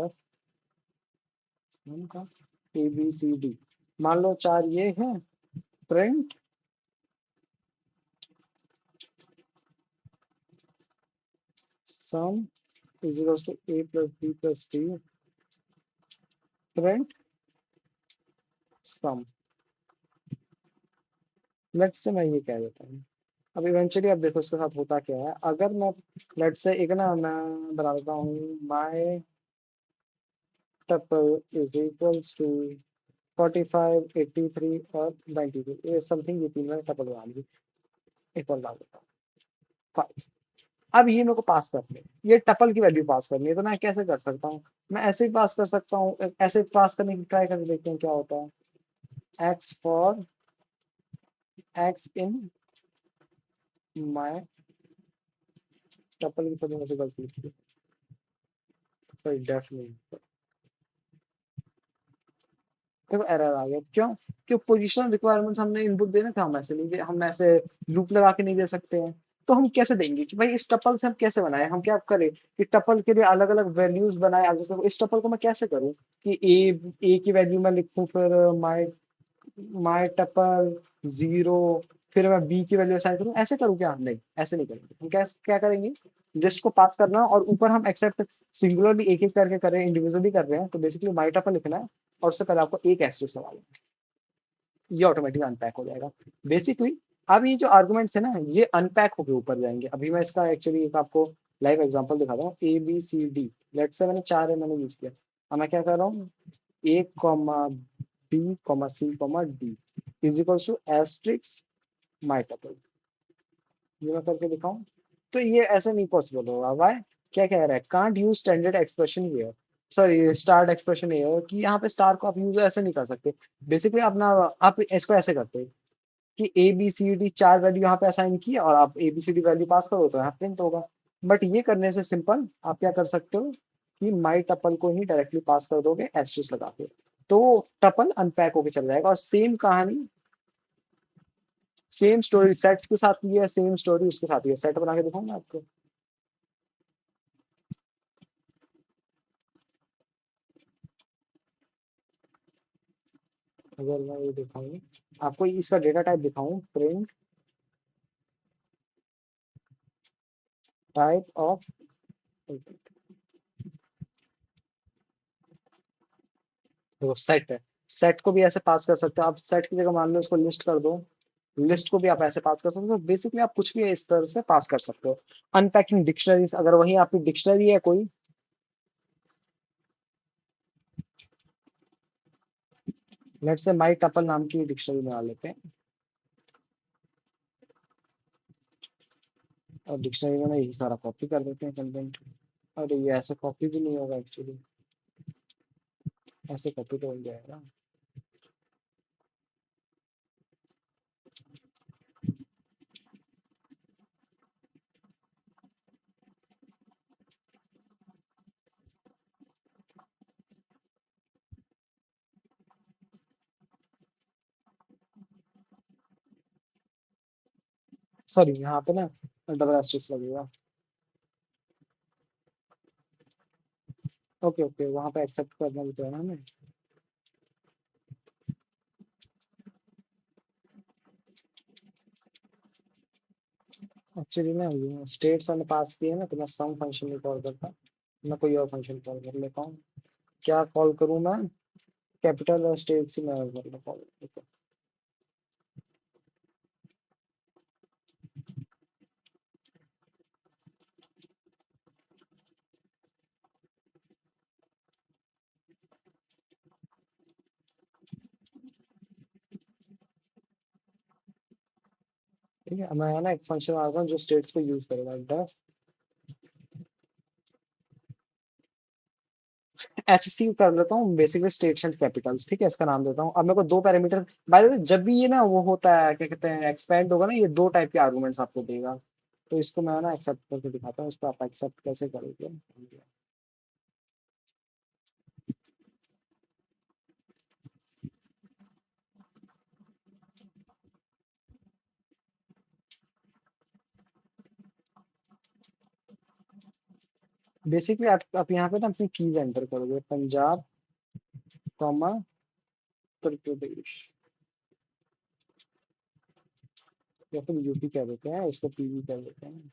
डेफिनेशन का ए बी सी डी, मान लो चार ये है, print sum is equals to a plus b plus d, print sum. Let's say मैं ये कह देता हूँ। अब इवेंचुअली अब देखो इसके साथ होता क्या है, अगर मैं लेट्स से एक ना मैं बता देता हूँ, my tuple is equals to 45 83 और 93, ये समथिंग, ये तीन मैं टपल बना ली, एक और डाल देता हूँ 5। अब ये मेरे को पास करनी है, ये टपल की वैल्यू पास करनी है, तो मैं कैसे कर सकता हूँ, मैं ऐसे ही पास कर सकता हूँ, ऐसे पास करने की ट्राई करके देखते हैं क्या होता है। X for x in my tuple की थोड़ी मुझे गलती थी, सॉरी डेफ नहीं, देखो एरर आ गया, क्यों? क्यों पोजिशनल रिक्वायरमेंट्स हमने इनपुट देने थे, हम ऐसे नहीं दे, हम ऐसे लूप लगा के नहीं दे सकते हैं। तो हम कैसे देंगे कि भाई इस टपल से हम कैसे बनाए, हम क्या करें कि टपल के लिए अलग अलग वैल्यूज बनाए। अब जैसे इस टपल को मैं कैसे करूँ कि ए की वैल्यू मैं लिखूं, फिर माई माई टपल जीरो, फिर मैं बी की वैल्यू असाइन करूँ, ऐसे करूँ क्या? नहीं, ऐसे नहीं करेंगे। हम क्या क्या करेंगे, लिस्ट को पास करना, और ऊपर हम एक्सेप्ट सिंगुलरली एक एक करके कर रहे हैं, इंडिविजुअली कर रहे हैं, तो बेसिकली माई टपल लिखना है, और उससे पहले आपको एक एस्ट्रिक सवाल है, ये ऑटोमेटिक अनपैक हो जाएगा बेसिकली। अब ये जो आर्गुमेंट्स है ना, ये अनपैक होकर ऊपर जाएंगे। अभी मैं इसका एक्चुअली एक आपको लाइव एग्जांपल दिखाता हूँ, a b c d, let's say मैंने चार है मैंने यूज किया। अब मैं क्या कर रहा हूँ, A comma B comma C comma D is equals to asterisks my tuple. ये मैं करके दिखाऊं? तो ये ऐसे नहीं पॉसिबल होगा। वाई? क्या कह रहा है? Can't use standard expression here, sorry start expression here, कि यहाँ पे स्टार को आप यूज ऐसे नहीं कर सकते। बेसिकली अपना आप इसको ऐसे करते हैं कि ए बी सी डी चार वैल्यू यहाँ पे असाइन की और आप a b c d value pass करो तो यहाँ प्रिंट होगा। बट ये करने से सिंपल आप क्या कर सकते हो कि माई टपल को ही डायरेक्टली पास कर दोगे एस्ट्रिस लगा के, तो टपल अनपैक होके चल जाएगा। और सेम कहानी, सेम स्टोरी सेट के साथ भी है, सेम स्टोरी उसके साथ भी है। सेट बना के दिखाऊंगा आपको। अगर मैं ये दिखाऊं आपको, इसका डेटा टाइप दिखाऊं, प्रिंट टाइप ऑफ, देखो सेट है, सेट को भी ऐसे पास कर सकते हो आप। सेट की जगह मान लो इसको लिस्ट कर दो, लिस्ट को भी आप ऐसे पास कर सकते हो। बेसिकली आप कुछ भी इस तरह से पास कर सकते हो। अनपैकिंग डिक्शनरीज, अगर वही आपकी डिक्शनरी है कोई, लेट्स से माई टपल नाम की डिक्शनरी बना लेते हैं, और डिक्शनरी में ना यही सारा कॉपी कर देते हैं कंटेंट। अरे ये ऐसे कॉपी भी नहीं होगा एक्चुअली, ऐसे कॉपी तो हो जाएगा। सॉरी यहाँ पे ना डबल एस्टेरिस्क लगेगा। ओके ओके, वहाँ पे एक्सेप्ट करना भी तो है ना हमें। एक्चुअली ना ये स्टेट्स मैंने पास किए ना, तो मैं सम फंक्शन नहीं कॉल करता, मैं कोई और फंक्शन कॉल कर लेता हूँ। क्या कॉल करूँ मैं? कैपिटल और स्टेट से मैं कर लेता हूँ। ठीक है, मैं ना एक फंक्शन आ रहा हूँ जो स्टेट्स को यूज करेगा। डेफ एससी कर लेता हूँ, बेसिकली स्टेट्स एंड कैपिटल्स। ठीक है, इसका नाम देता हूँ। अब मेरे को दो पैरामीटर, बाय द वे जब भी ये ना वो होता है क्या कहते हैं एक्सपेंड होगा ना, ये दो टाइप के आर्गुमेंट्स आपको देगा। तो इसको मैं ना एक्सेप्ट करके दिखाता हूँ, इसको आप एक्सेप्ट कैसे करोगे। बेसिकली आप यहाँ पे ना अपनी कीज एंटर करोगे, पंजाब कॉमा उत्तर प्रदेश, या फिर यूपी कह देते हैं, इसको पीवी कह देते हैं।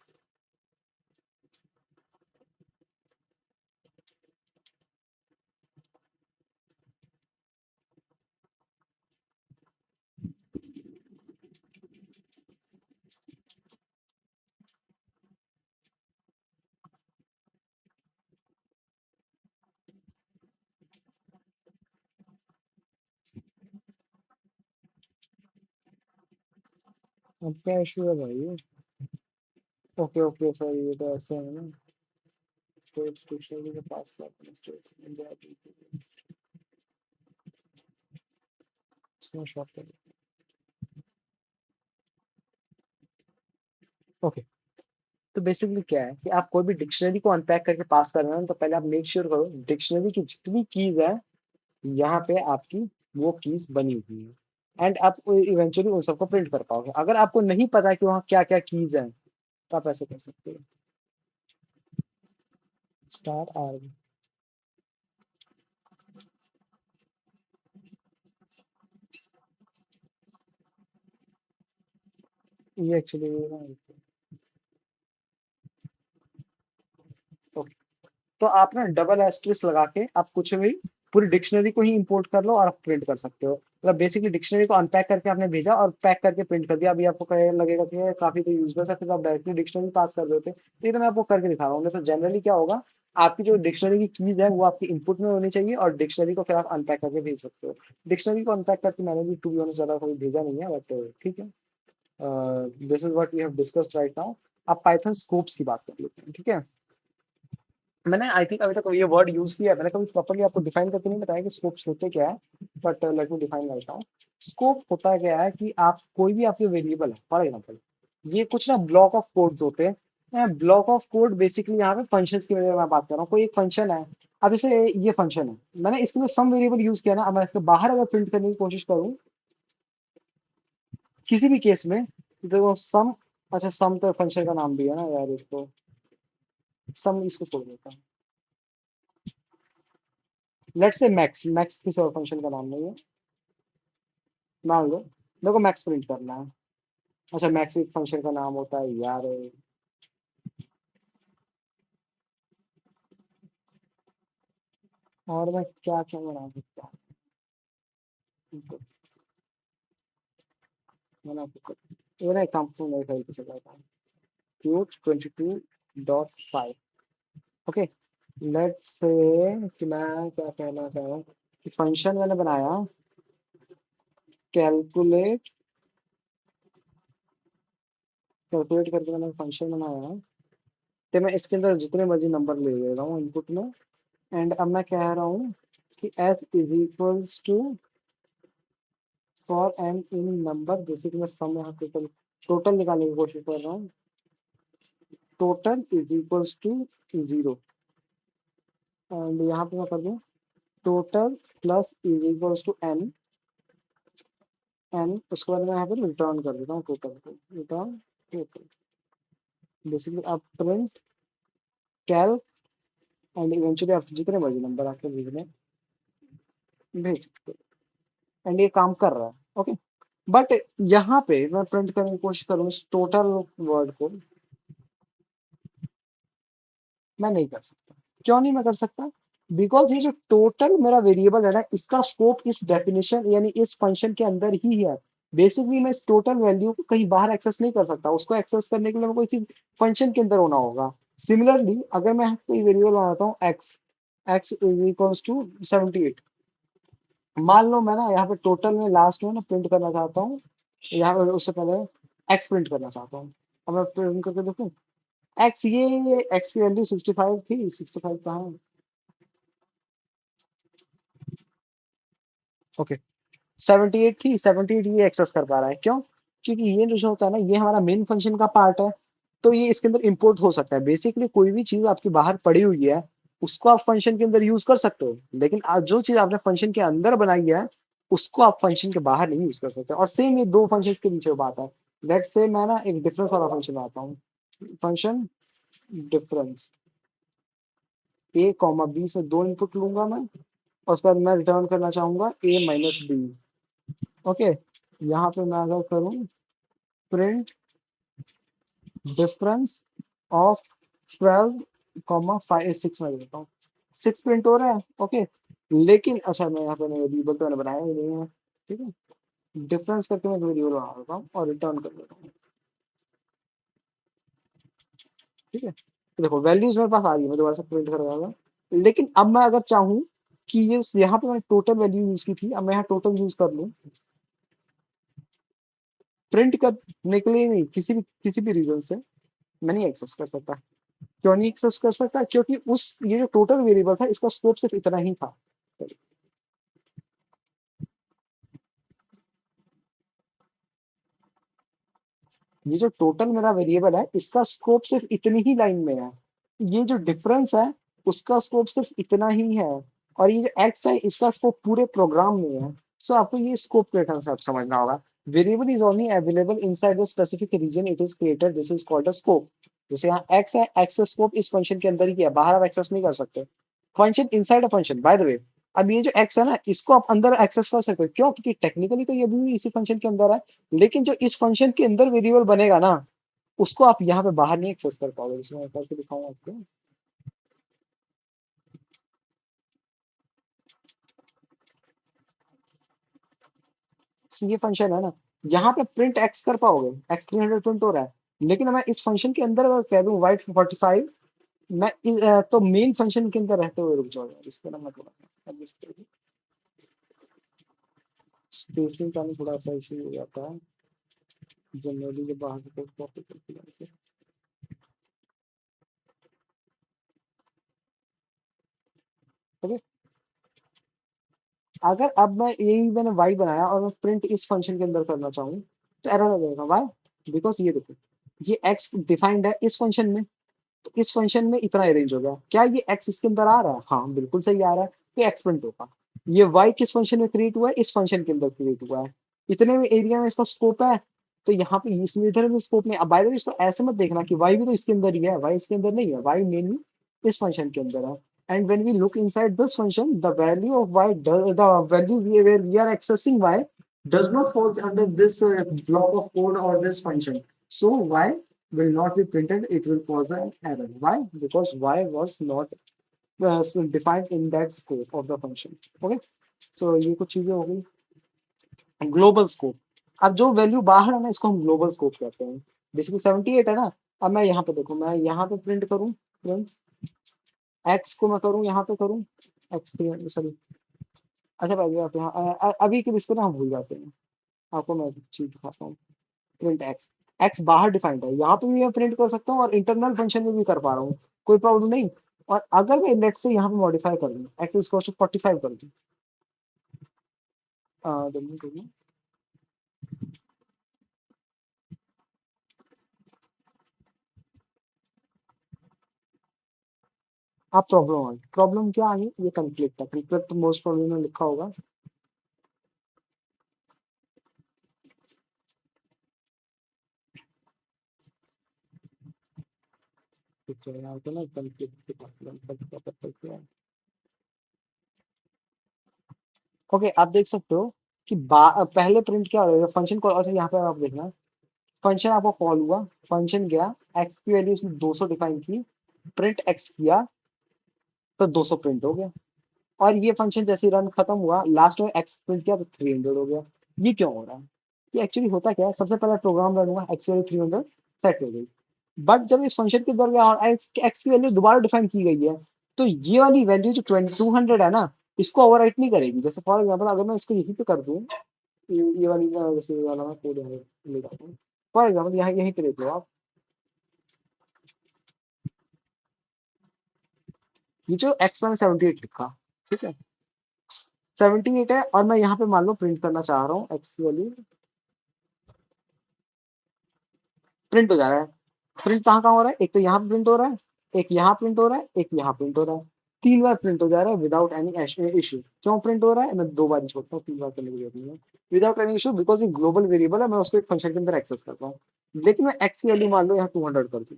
अब क्या इशू है भाई? ओके ओके सॉरी, ये तो ऐसे है ना, स्टेट डिक्शनरी के पास करते हैं, स्टेट इंडिया इसमें शॉर्ट कर। ओके, तो बेसिकली क्या है कि आप कोई भी डिक्शनरी को अनपैक करके पास कर रहे हैं, तो पहले आप मेक श्योर करो डिक्शनरी की जितनी कीज है यहाँ पे आपकी वो कीज बनी हुई है, एंड आप इवेंचुअली उन सबको प्रिंट कर पाओगे। अगर आपको नहीं पता कि वहाँ क्या क्या कीज है, तो आप ऐसे कर सकते हो, स्टार आर। ये एक्चुअली, तो आप ना डबल एस्ट्रिस लगा के आप कुछ भी पूरी डिक्शनरी को ही इंपोर्ट कर लो और आप प्रिंट कर सकते हो। मतलब बेसिकली डिक्शनरी को अनपैक करके आपने भेजा और पैक करके प्रिंट कर दिया। अभी आपको कहे लगेगा कि ये काफी तो यूजलेस है, फिर आप डायरेक्टली डिक्शनरी पास कर देते। तो ये तो मैं आपको करके दिखा रहा हूँ। तो जनरली क्या होगा, आपकी जो डिक्शनरी की कीज है वो आपकी इनपुट में होनी चाहिए, और डिक्शनरी को फिर आप अनपैक करके भेज सकते हो। डिक्शनरी को अनपैक करके मैंने भी टू बी ऑनेस्ट ज्यादा कोई भेजा नहीं है, बट ठीक है। This is what we have discussed right now. अब पाइथन स्कोप्स की बात कर लेते हैं, ठीक है। मैंने आई थिंक अभी तक ये वर्ड यूज किया है, मैंने कभी प्रॉपर्ली आपको डिफाइन करके नहीं बताया कि स्कोप्स होते क्या है, but let me define right now. Scope होता क्या है कि आप कोई भी आपके वेरिएबल है, फॉर एग्जाम्पल ये कुछ ना ब्लॉक ऑफ कोड्स होते हैं। ब्लॉक ऑफ कोड बेसिकली यहाँ पे फंक्शंस की वजह से मैं बात कर रहा हूँ। कोई एक फंक्शन है, अब इसे ये फंक्शन है, मैंने इसके लिए सम वेरिएबल यूज किया ना, अब मैं इसके बाहर अगर प्रिंट करने की कोशिश करूँ किसी भी केस में, देखो सम, अच्छा सम तो फंक्शन का नाम भी है ना यार, इसको सम इसको छोड़ देता हूँ। लेट्स से मैक्स, मैक्स किसी और फंक्शन का नाम नहीं है, मान लो मेरे को मैक्स प्रिंट करना है। अच्छा मैक्स एक फंक्शन का नाम होता है यार, और मैं क्या क्या बना सकता हूँ, बना सकता हूँ। ये ना एक काम से मेरे ख्याल से चला था, क्यूट 22.5। ओके, लेट्स से कि मैं क्या कहना चाह रहा हूँ कि फंक्शन मैंने बनाया कैलकुलेट, कैलकुलेट करके मैंने फंक्शन बनाया, तो मैं इसके अंदर जितने मर्जी नंबर ले रहा हूँ इनपुट में, एंड अब मैं कह रहा हूँ कि s is equals to for n in number, जैसे कि मैं सम यहाँ टोटल टोटल निकालने की कोशिश कर रहा हूँ, total is equals to 0, and यहाँ पे मैं कर दूँ total plus is equals to n, n उसके बाद मैं यहाँ पे रिटर्न कर देता हूँ टोटल को, रिटर्न टोटल, बेसिकली आप प्रिंट कैल, एंड इवेंचुअली आप जितने मर्जी नंबर आपके भेज सकते हो, एंड ये काम कर रहा है। ओके, बट यहाँ पे मैं प्रिंट करने की कोशिश करूँ इस टोटल वर्ड को, मैं नहीं कर सकता। क्यों नहीं मैं कर सकता? बिकॉज ये जो टोटल मेरा वेरिएबल है ना, इसका स्कोप इस डेफिनेशन यानी इस फंक्शन के अंदर ही है। बेसिकली मैं इस टोटल वैल्यू को कहीं बाहर एक्सेस नहीं कर सकता, उसको एक्सेस करने के लिए मेरे को इसी फंक्शन के अंदर होना होगा। सिमिलरली अगर मैं कोई वेरिएबल बनाता हूँ x, x is equals to 78, मान लो मैं ना यहाँ पे टोटल में लास्ट में ना प्रिंट करना चाहता हूँ, यहाँ पे उससे पहले एक्स प्रिंट करना चाहता हूँ। अब मैं प्रिंट करके देखूँ एक्स, ये एक्स की वैल्यू 65 थी, 65 कहाँ है? ओके 78 थी, 78 ये एक्सेस कर पा रहा है, क्यों? क्योंकि ये जो होता है ना, ये हमारा मेन फंक्शन का पार्ट है, तो ये इसके अंदर इंपोर्ट हो सकता है। बेसिकली कोई भी चीज आपकी बाहर पड़ी हुई है उसको आप फंक्शन के अंदर यूज कर सकते हो, लेकिन आज जो चीज आपने फंक्शन के अंदर बनाई है उसको आप फंक्शन के बाहर नहीं यूज कर सकते। और सेम ये दो फंक्शन के बीच में बात है। लेट्स से मैं ना एक डिफरेंस वाला फंक्शन बनाता हूँ, फंक्शन डिफरेंस, ए कॉमा बी से दो इनपुट लूंगा मैं, और उसके बाद मैं रिटर्न करना चाहूंगा ए माइनस बी। ओके, यहाँ पे मैं अगर करूँ प्रिंट डिफरेंस ऑफ 12,5 6 में देता हूँ, 6 प्रिंट हो रहा है। ओके, लेकिन अच्छा मैं यहाँ पे वेरिएबल तो मैंने बनाया ही नहीं है, ठीक है, डिफरेंस करके मैं वेरिएबल बना देता हूँ और रिटर्न कर देता हूँ। ठीक है, तो देखो वैल्यूज मेरे पास आ गई, मैं दोबारा से प्रिंट करवाऊंगा। लेकिन अब मैं अगर चाहूँ कि ये यहाँ पे मैंने टोटल वैल्यू यूज की थी, अब मैं यहाँ टोटल यूज कर लूँ प्रिंट करने के लिए, नहीं किसी भी रीजन से मैं नहीं एक्सेस कर सकता। क्यों नहीं एक्सेस कर सकता? क्योंकि उस ये जो टोटल वेरिएबल था इसका स्कोप सिर्फ इतना ही था। ये जो टोटल मेरा वेरिएबल है इसका स्कोप सिर्फ इतनी ही लाइन में है, ये जो डिफरेंस है उसका स्कोप सिर्फ इतना ही है, और ये जो एक्स है इसका स्कोप पूरे प्रोग्राम में है। सो आपको ये स्कोप के तरह से आप समझना होगा। Variable is only available inside the specific region it is created, this is called a scope. जैसे यहाँ एक्स है, एक्स का स्कोप इस फंक्शन के अंदर ही है, बाहर आप एक्सेस नहीं कर सकते। Function inside a function, by the way. अब ये जो एक्स है ना इसको आप अंदर एक्सेस कर सकते हो, क्यों? क्योंकि टेक्निकली तो ये भी इसी फंक्शन के अंदर है, लेकिन जो इस फंक्शन के अंदर वेरिएबल बनेगा ना उसको आप यहाँ पे बाहर नहीं एक्सेस कर पाओगे। इसमें मैं करके दिखाऊंगा आपको। ये फंक्शन है ना, यहाँ पे प्रिंट एक्स कर पाओगे, एक्स 300 प्रिंट हो रहा है, लेकिन मैं इस फंक्शन के अंदर अगर कह दूं वाइट 45, मैं तो मेन फंक्शन के अंदर रहते हुए रुक जाओ यार, इसका ना मतलब स्पेसिंग का थोड़ा सा इशू हो जाता है। जनरली जब बाहर से कॉपी करके लाते हैं। ओके, अगर अब मैं यही मैंने वाई बनाया और मैं प्रिंट इस फंक्शन के अंदर करना चाहूँ तो एरर आ जाएगा। वाई? बिकॉज ये देखो, ये एक्स डिफाइंड है इस फंक्शन में, तो इस फंक्शन में इतना अरेंज हो गया। क्या ये एक्स इसके अंदर आ रहा है? हाँ बिल्कुल सही आ रहा है, तो एक्स प्रिंट होगा। ये वाई किस फंक्शन में क्रिएट हुआ है? इस फंक्शन के अंदर क्रिएट हुआ है। इतने में एरिया में इसका स्कोप है, तो यहाँ पे इसमें इधर में स्कोप नहीं। अब बाय द वे इसको ऐसे मत देखना कि वाई भी तो इसके अंदर ही है, वाई इसके अंदर नहीं है, वाई मेनली इस फंक्शन के अंदर है। And when we look inside this function, the value of y, the value where we are accessing y does not fall under this block of code or this function. So y will not be printed. It will cause an error. Why? Because y was not so defined in that scope of the function. Okay. So ये कुछ चीजें हो गई। Global scope, अब जो value बाहर है ना इसको हम ग्लोबल स्कोप कहते हैं। बेसिकली 78 है ना। अब मैं यहाँ पे देखूँ, मैं यहाँ पे प्रिंट करूँ, एक्स को मैं करूँ यहाँ पे करूँ, एक्स सॉरी। अच्छा भाई आप यहाँ अभी के इसको ना हम भूल जाते हैं। आपको मैं एक चीज दिखाता हूँ। प्रिंट एक्स, एक्स बाहर डिफाइंड है, यहाँ पे भी मैं प्रिंट कर सकता हूँ और इंटरनल फंक्शन में भी कर पा रहा हूँ, कोई प्रॉब्लम नहीं। और अगर मैं लेट से यहाँ पे मॉडिफाई कर दूँ, एक्स इसको 45 कर दूँ, देखिए आप प्रॉब्लम आ गई। प्रॉब्लम क्या आ गई? ये कंफ्लिक्ट है, कंफ्लिक्ट मोस्ट प्रॉब्लम में लिखा होगा। ठीक है, यहाँ पे ना कंफ्लिक्ट के प्रॉब्लम। ओके, आप देख सकते हो कि पहले प्रिंट क्या हो, फंक्शन कॉल। अच्छा यहाँ पे आप देखना, फंक्शन आपका कॉल हुआ, फंक्शन गया, एक्स की वैल्यू उसने 200 डिफाइन की, प्रिंट एक्स किया, तो 200 प्रिंट हो गया। और ये फंक्शन जैसे रन खत्म हुआ, लास्ट में एक्स प्रिंट किया तो 300 हो गया। ये क्यों हो रहा है? ये एक्चुअली होता क्या है, सबसे पहले प्रोग्राम रन हुआ, एक्स वैल्यू 300 सेट हो गई। बट जब इस फंक्शन के अंदर गया और एक्स की वैल्यू दोबारा डिफाइन की गई है, तो ये वाली वैल्यू जो 200 है ना, इसको ओवरराइट नहीं करेगी। जैसे फॉर एग्जाम्पल अगर मैं इसको यहीं पे कर दूं, ये वाली जैसे ये वाला मैं कोड यहाँ ले जाता हूँ। फॉर एग्जाम्पल यहाँ यहीं पे देख लो आप, ये जो एक्स वन 78 लिखा, ठीक है, 78 है, और मैं यहाँ पे मान लो प्रिंट करना चाह रहा हूँ, एक्स की वैल्यू प्रिंट हो जा रहा है। प्रिंट कहाँ कहाँ हो रहा है? एक तो यहाँ पे प्रिंट हो रहा है, एक यहाँ प्रिंट हो रहा है, एक यहाँ प्रिंट हो रहा है। 3 बार प्रिंट हो जा रहा है विदाउट एनी इशू। क्यों प्रिंट हो रहा है? मैं 2 बार ही छोड़ता हूँ, 3 बार करने की जरूरत नहीं है। विदाउट एनी इशू, बिकॉज ये ग्लोबल वेरिएबल है, मैं उसको एक फंक्शन के अंदर एक्सेस करता हूँ। लेकिन मैं एक्स की वैल्यू मान लो यहाँ 200 कर दूँ,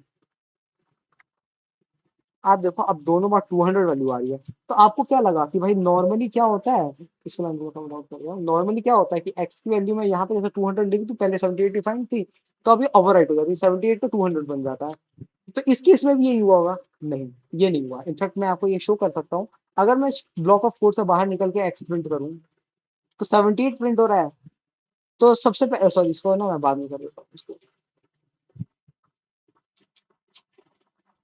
आप देखो अब दोनों बार 200 वैल्यू आ रही है। तो आपको क्या लगा कि भाई नॉर्मली क्या होता है, इस लाइन को मैं कर रहा हूँ, नॉर्मली क्या होता है कि एक्स की वैल्यू में यहाँ पे जैसे 200 लिखी, तो पहले 78 डिफाइन थी, तो अभी ओवरराइट हो जाती है, 78 तो 200 बन जाता है। तो इस केस में भी यही हुआ होगा? नहीं, ये नहीं हुआ। इनफैक्ट मैं आपको ये शो कर सकता हूँ, अगर मैं ब्लॉक ऑफ कोड से बाहर निकल के एक्स प्रिंट करूँ, तो 78 प्रिंट हो रहा है। तो सबसे पहले सॉरी, इसको ना मैं बाद में कर देता हूँ इसको,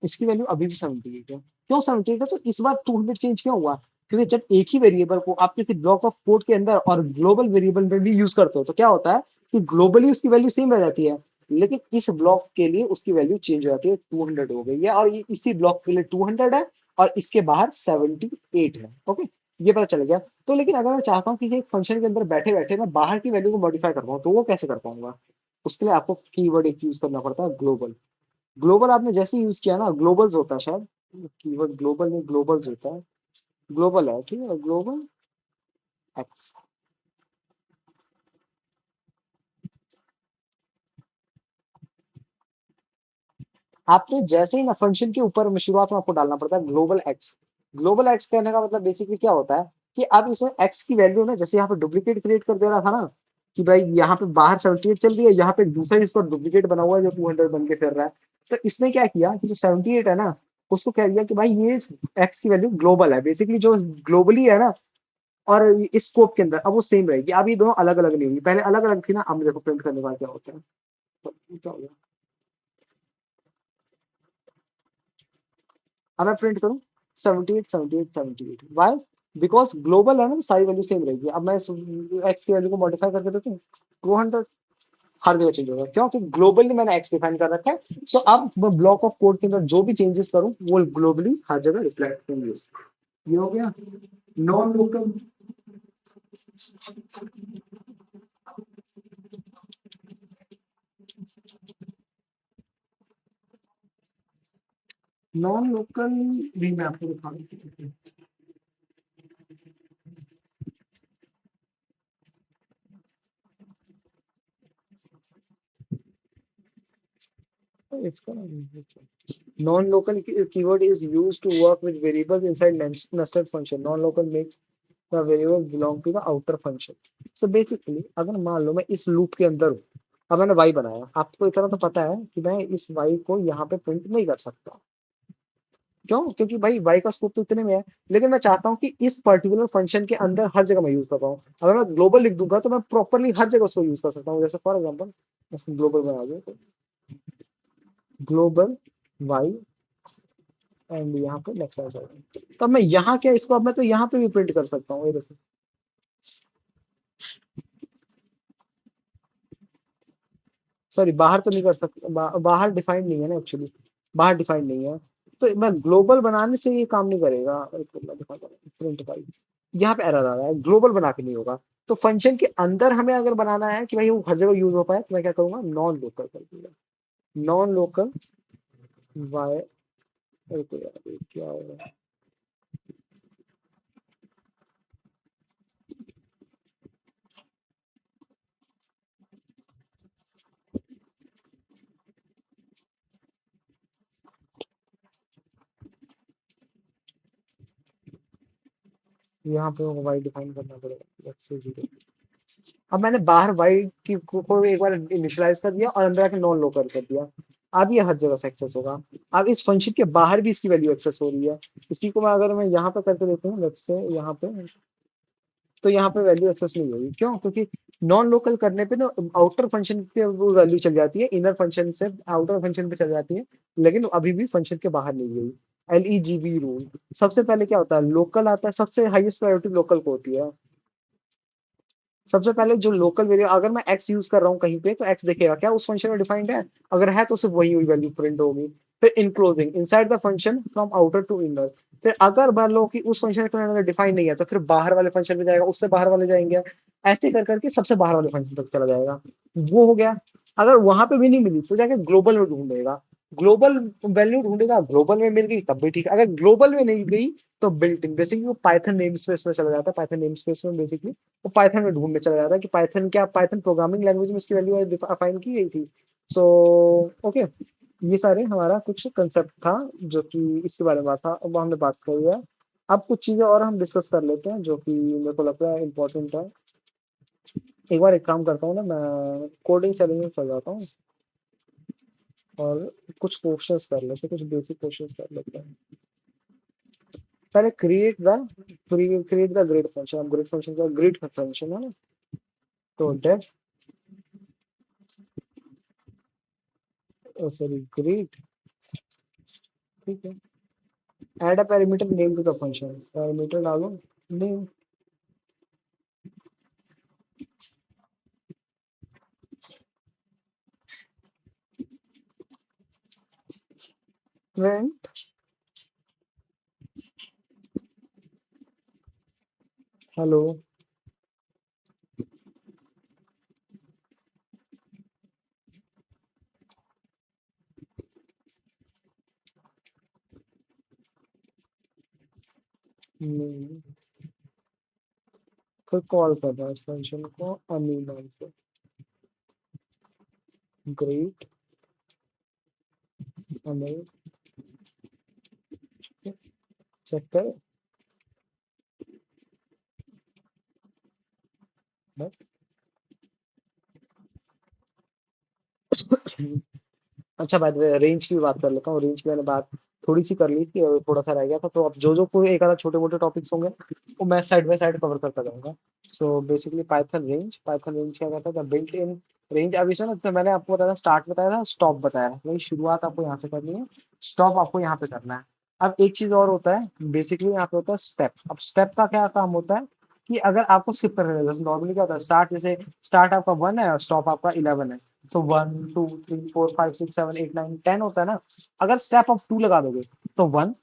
इसकी वैल्यू अभी भी 78 है। क्यों 78 है? तो इस बार 200 चेंज क्यों हुआ? क्योंकि जब एक ही वेरिएबल को आप किसी ब्लॉक ऑफ कोड के अंदर और ग्लोबल वेरिएबल में भी यूज करते हो, तो क्या होता है कि ग्लोबली उसकी वैल्यू सेम रह जाती है, लेकिन इस ब्लॉक के लिए उसकी वैल्यू चेंज हो जाती है, 200 हो गई है, और ये इसी ब्लॉक के लिए 200 है, और इसके बाहर 78 है। ओके, ये पता चल गया। तो लेकिन अगर मैं चाहता हूँ कि एक फंक्शन के अंदर बैठे बैठे मैं बाहर की वैल्यू को मॉडिफाई कर पाऊँ, तो वो कैसे कर पाऊंगा? उसके लिए आपको कीवर्ड एक यूज करना पड़ता है, ग्लोबल। ग्लोबल आपने जैसे यूज किया ना, ग्लोबल्स होता है शायद, कीवर्ड ग्लोबल में ग्लोबल्स होता है, ग्लोबल है, ठीक है, ग्लोबल एक्स। आपने जैसे ही ना फंक्शन के ऊपर में शुरुआत में आपको डालना पड़ता है ग्लोबल एक्स। ग्लोबल एक्स कहने का मतलब बेसिकली क्या होता है कि अब इसे एक्स की वैल्यू ना, जैसे यहाँ पे डुप्लीकेट क्रिएट कर दे रहा था ना, कि भाई यहाँ पे बाहर 78 चल रही है, यहाँ पे दूसरा इसका डुप्लीकेट बना हुआ है जो 200 बन के फिर रहा है। तो इसने क्या किया कि जो 78 है ना, उसको कह दिया कि भाई ये एक्स की वैल्यू ग्लोबल है, बेसिकली जो ग्लोबली है ना, और इस स्कोप के अंदर अब वो सेम रहेगी। अब ये दोनों अलग अलग नहीं होगी, पहले अलग अलग थी ना, अब देखो प्रिंट करने का क्या होता है। तो क्या हो गया, अब मैं प्रिंट करूँ 78 78 78, वाई? बिकॉज ग्लोबल है ना, तो सारी वैल्यू सेम रहेगी। अब मैं एक्स की वैल्यू को मॉडिफाई करके देता हूँ 200, हर जगह चेंज होगा, क्यों? क्योंकि ग्लोबली मैंने एक्स डिफाइन कर रखा है। सो अब मैं ब्लॉक ऑफ कोड के अंदर जो भी चेंजेस करूं वो ग्लोबली हर जगह रिफ्लेक्ट होंगे। ये हो गया नॉन लोकल। नॉन लोकल भी मैं आपको दिखा दूं। इसका non-local keyword is used to work with variables inside nested function. Non-local makes the variable belong to the outer function. So basically अगर मान लो मैं इस लूप के अंदर हूँ, अब मैंने y बनाया, आपको इतना तो पता है कि मैं इस y को यहाँ पे प्रिंट नहीं कर सकता। क्यों? क्योंकि भाई y का स्कोप तो इतने में है, लेकिन मैं चाहता हूँ कि इस पर्टिकुलर फंक्शन के अंदर हर जगह मैं यूज कर पाऊँ। अगर मैं ग्लोबल लिख दूंगा तो मैं प्रॉपरली हर जगह उसको यूज कर सकता हूँ। जैसे फॉर एग्जाम्पल ग्लोबल बना दूँ तो ग्लोबल y एंड यहाँ पे नेक्स्ट आ जाएगा। तब मैं यहाँ क्या इसको अब मैं तो यहाँ पे भी प्रिंट कर सकता हूँ, ये देखो। सॉरी बाहर तो नहीं कर सकता, बाहर डिफाइंड नहीं है ना एक्चुअली, बाहर डिफाइंड नहीं है। तो मैं ग्लोबल बनाने से ये काम नहीं करेगा। एक मिनट मैं दिखाता हूँ प्रिंट फाइल। यहाँ पे एरर आ रहा है, ग्लोबल बना के नहीं होगा। तो फंक्शन के अंदर हमें अगर बनाना है कि भाई वो हर जगह यूज हो पाए, तो मैं क्या करूंगा, नॉन लोकल कर दूंगा। नॉन लोकल वाई, क्या होगा, यहाँ पे वाई डिफाइन करना पड़ेगा। Let's say 0। अब मैंने बाहर वाइड की को एक बार इनिशियलाइज कर दिया और अंदर आके नॉन लोकल कर दिया। अब ये हर जगह से एक्सेस होगा। अब इस फंक्शन के बाहर भी इसकी वैल्यू एक्सेस हो रही है। इसी को मैं अगर मैं यहाँ पे करके देखूँ, लेट्स से यहाँ पे, तो यहाँ पे वैल्यू एक्सेस नहीं होगी। क्यों? क्योंकि नॉन लोकल करने पे ना आउटर फंक्शन पे वो वैल्यू चल जाती है, इनर फंक्शन से आउटर फंक्शन पे चल जाती है, लेकिन अभी भी फंक्शन के बाहर नहीं गई। LEGB rule. सबसे पहले क्या होता है, लोकल आता है, सबसे हाईएस्ट प्रायोरिटी लोकल को होती है। सबसे पहले जो लोकल वेरिएबल, अगर मैं एक्स यूज कर रहा हूँ कहीं पे, तो एक्स देखेगा क्या उस फंक्शन में डिफाइंड है, अगर है तो सिर्फ वही हुई वैल्यू प्रिंट होगी। फिर enclosing inside the function from outer to inner. फिर अगर मान लो कि उस फंक्शन के अंदर डिफाइन नहीं है, तो फिर बाहर वाले फंक्शन में जाएगा, उससे बाहर वाले जाएंगे, ऐसे कर करके सबसे बाहर वाले फंक्शन तक चला जाएगा। वो हो गया। अगर वहां पे भी नहीं मिली तो जाके ग्लोबल में ढूंढेगा। ग्लोबल वैल्यू ढूंढेगा, ग्लोबल में मिल गई तब भी ठीक है, अगर ग्लोबल में नहीं गई तो बिल्ट इन बेसिकली वो पाइथन नेम स्पेस में चला जाता है। पाइथन नेम स्पेस में बेसिकली वो पाइथन में ढूंढने चला जाता है कि पाइथन क्या, पाइथन प्रोग्रामिंग लैंग्वेज में इसकी वैल्यू डिफाइन की गई थी। सो ओके, ये सारे हमारा कुछ कंसेप्ट था जो कि इसके बारे में बात था, अब हमने बात करी है। अब कुछ चीजें और हम डिस्कस कर लेते हैं जो कि मेरे को लगता है इम्पोर्टेंट है। एक बार एक काम करता हूँ ना, मैं कोडिंग चैलेंज में चल जाता हूँ और कुछ क्वेश्चंस कर लेते हैं, कुछ बेसिक क्वेश्चंस कर लेते हैं। पहले क्रिएट द ग्रिड फंक्शन। अब ग्रिड फंक्शन का ग्रिड फंक्शन है ना, तो डेफ सॉरी ग्रिड, ठीक है। Add a parameter name to the function, parameter डालो नेम। Print hello. नेम, फिर कॉल कर रहा है इस फंक्शन को अनी नाम से। ग्रेट अनिल, चेक कर बस। अच्छा बाय द वे रेंज की भी बात कर लेता हूँ। रेंज की मैंने बात थोड़ी सी कर ली थी और थोड़ा सा रह गया था, तो अब जो जो कोई एक आधा छोटे मोटे टॉपिक्स होंगे वो मैं साइड बाय साइड कवर करता जाऊंगा। सो बेसिकली पाइथन रेंज क्या कहता था, बिल्ट इन रेंज। अब इसमें ना, तो मैंने आपको बताया था, स्टार्ट बताया था, स्टॉप बताया था, वही शुरुआत आपको यहाँ से करनी है, स्टॉप आपको यहाँ पे करना है। अब एक चीज और होता है, बेसिकली यहाँ पे होता है स्टेप। अब स्टेप का क्या काम होता है कि अगर आपको स्किप करना है, जैसे नॉर्मली क्या होता है, स्टार्ट जैसे स्टार्ट आपका 1 है और स्टॉप आपका 11 है, सो 1 2 3 4 5 6 7 8 9 10 होता है ना। अगर स्टेप ऑफ 2 लगा दोगे तो 1,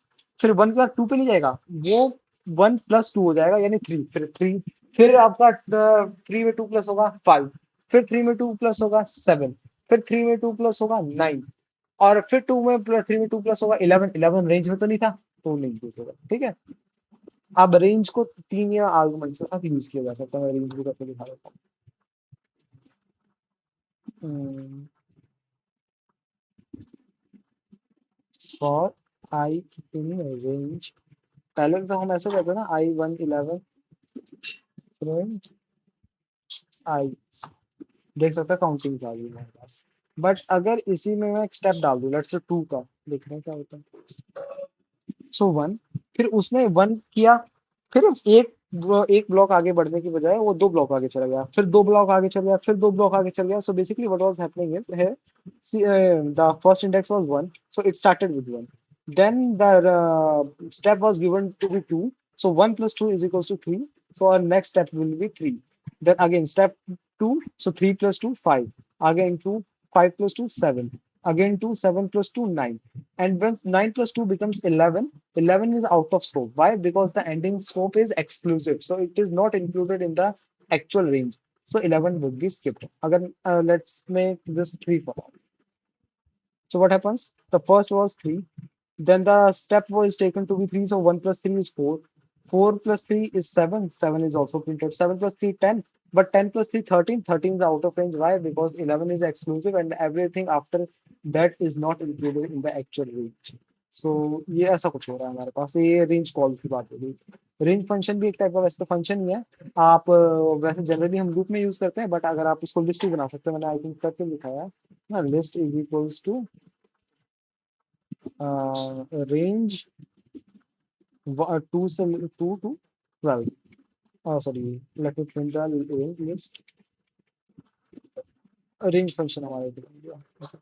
फिर 1 के बाद 2 पे नहीं जाएगा, वो 1 + 2 हो जाएगा यानी 3, फिर 3, फिर आपका 3 में 2 प्लस होगा 5, फिर 3 में 2 प्लस होगा 7, फिर 3 में 2 प्लस होगा 9, और फिर 3 में 2 प्लस होगा 11। 11 रेंज में तो नहीं था तो नहीं यूज होगा, ठीक है। अब रेंज को 3 या आर्गुमेंट के साथ यूज किया जा सकता है, मैं रेंज भी करके दिखा देता हूँ। फॉर आई इन रेंज, पहले तो हम ऐसे करते हैं ना, I1 11 प्रिंट आई, देख सकते हैं काउंटिंग आ गई मेरे पास। बट अगर इसी में मैं एक स्टेप डाल दूं, लेट्स से 2 का, देख रहे हैं क्या होता है। सो 1, फिर उसने 1 किया, फिर एक ब्लॉक आगे बढ़ने की बजाय वो 2 ब्लॉक आगे चला गया, फिर 2 ब्लॉक आगे चल गया, फिर 2 ब्लॉक आगे चल गया। So basically what was happening is है, the first index was 1, so it started with 1, then the step was given to be 2, so 1 plus 2 is equals to 3, so our next step will be 3, then again step 2, so 3 plus 2 5, again 2, 5 plus 2 7, again 2, 7 plus 2 9, and when 9 plus 2 becomes 11, 11 is out of scope. Why? Because the ending scope is exclusive, so it is not included in the actual range. So 11 would be skipped. Again, let's make this 3 for all. So what happens? The first was 3. Then the step was taken to be 3. So 1 plus 3 is 4. 4 plus 3 is 7. 7 is also printed. 7 plus 3, 10. But 10 plus 3, 13. 13 is out of range. Why? Because 11 is exclusive and everything after that is not included in the actual range. सो ये ऐसा कुछ हो रहा है हमारे पास, ये range call की बात हो गई। रेंज फंक्शन भी एक टाइप का वैसे तो फंक्शन ही है। आप वैसे जनरली हम लूप में यूज करते हैं, बट अगर आप इसको लिस्ट भी बना सकते हैं, मैंने आई थिंक करके दिखाया ना, list is equals to range 2 से 2 to 12, sorry, let me print the range list, range function हमारे को बन गया।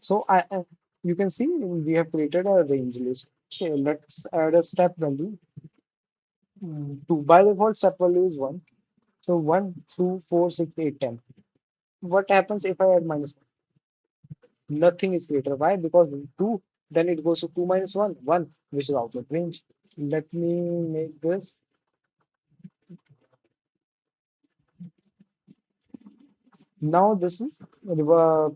So you can see we have created a range list। Okay, let's add a step value, 2, by default step value is 1, so 1 2 4 6 8 10, what happens if I add minus 1? Nothing is created. Why? Because 2, then it goes to 2 minus 1, 1, which is out of range. Let me make this. Now this is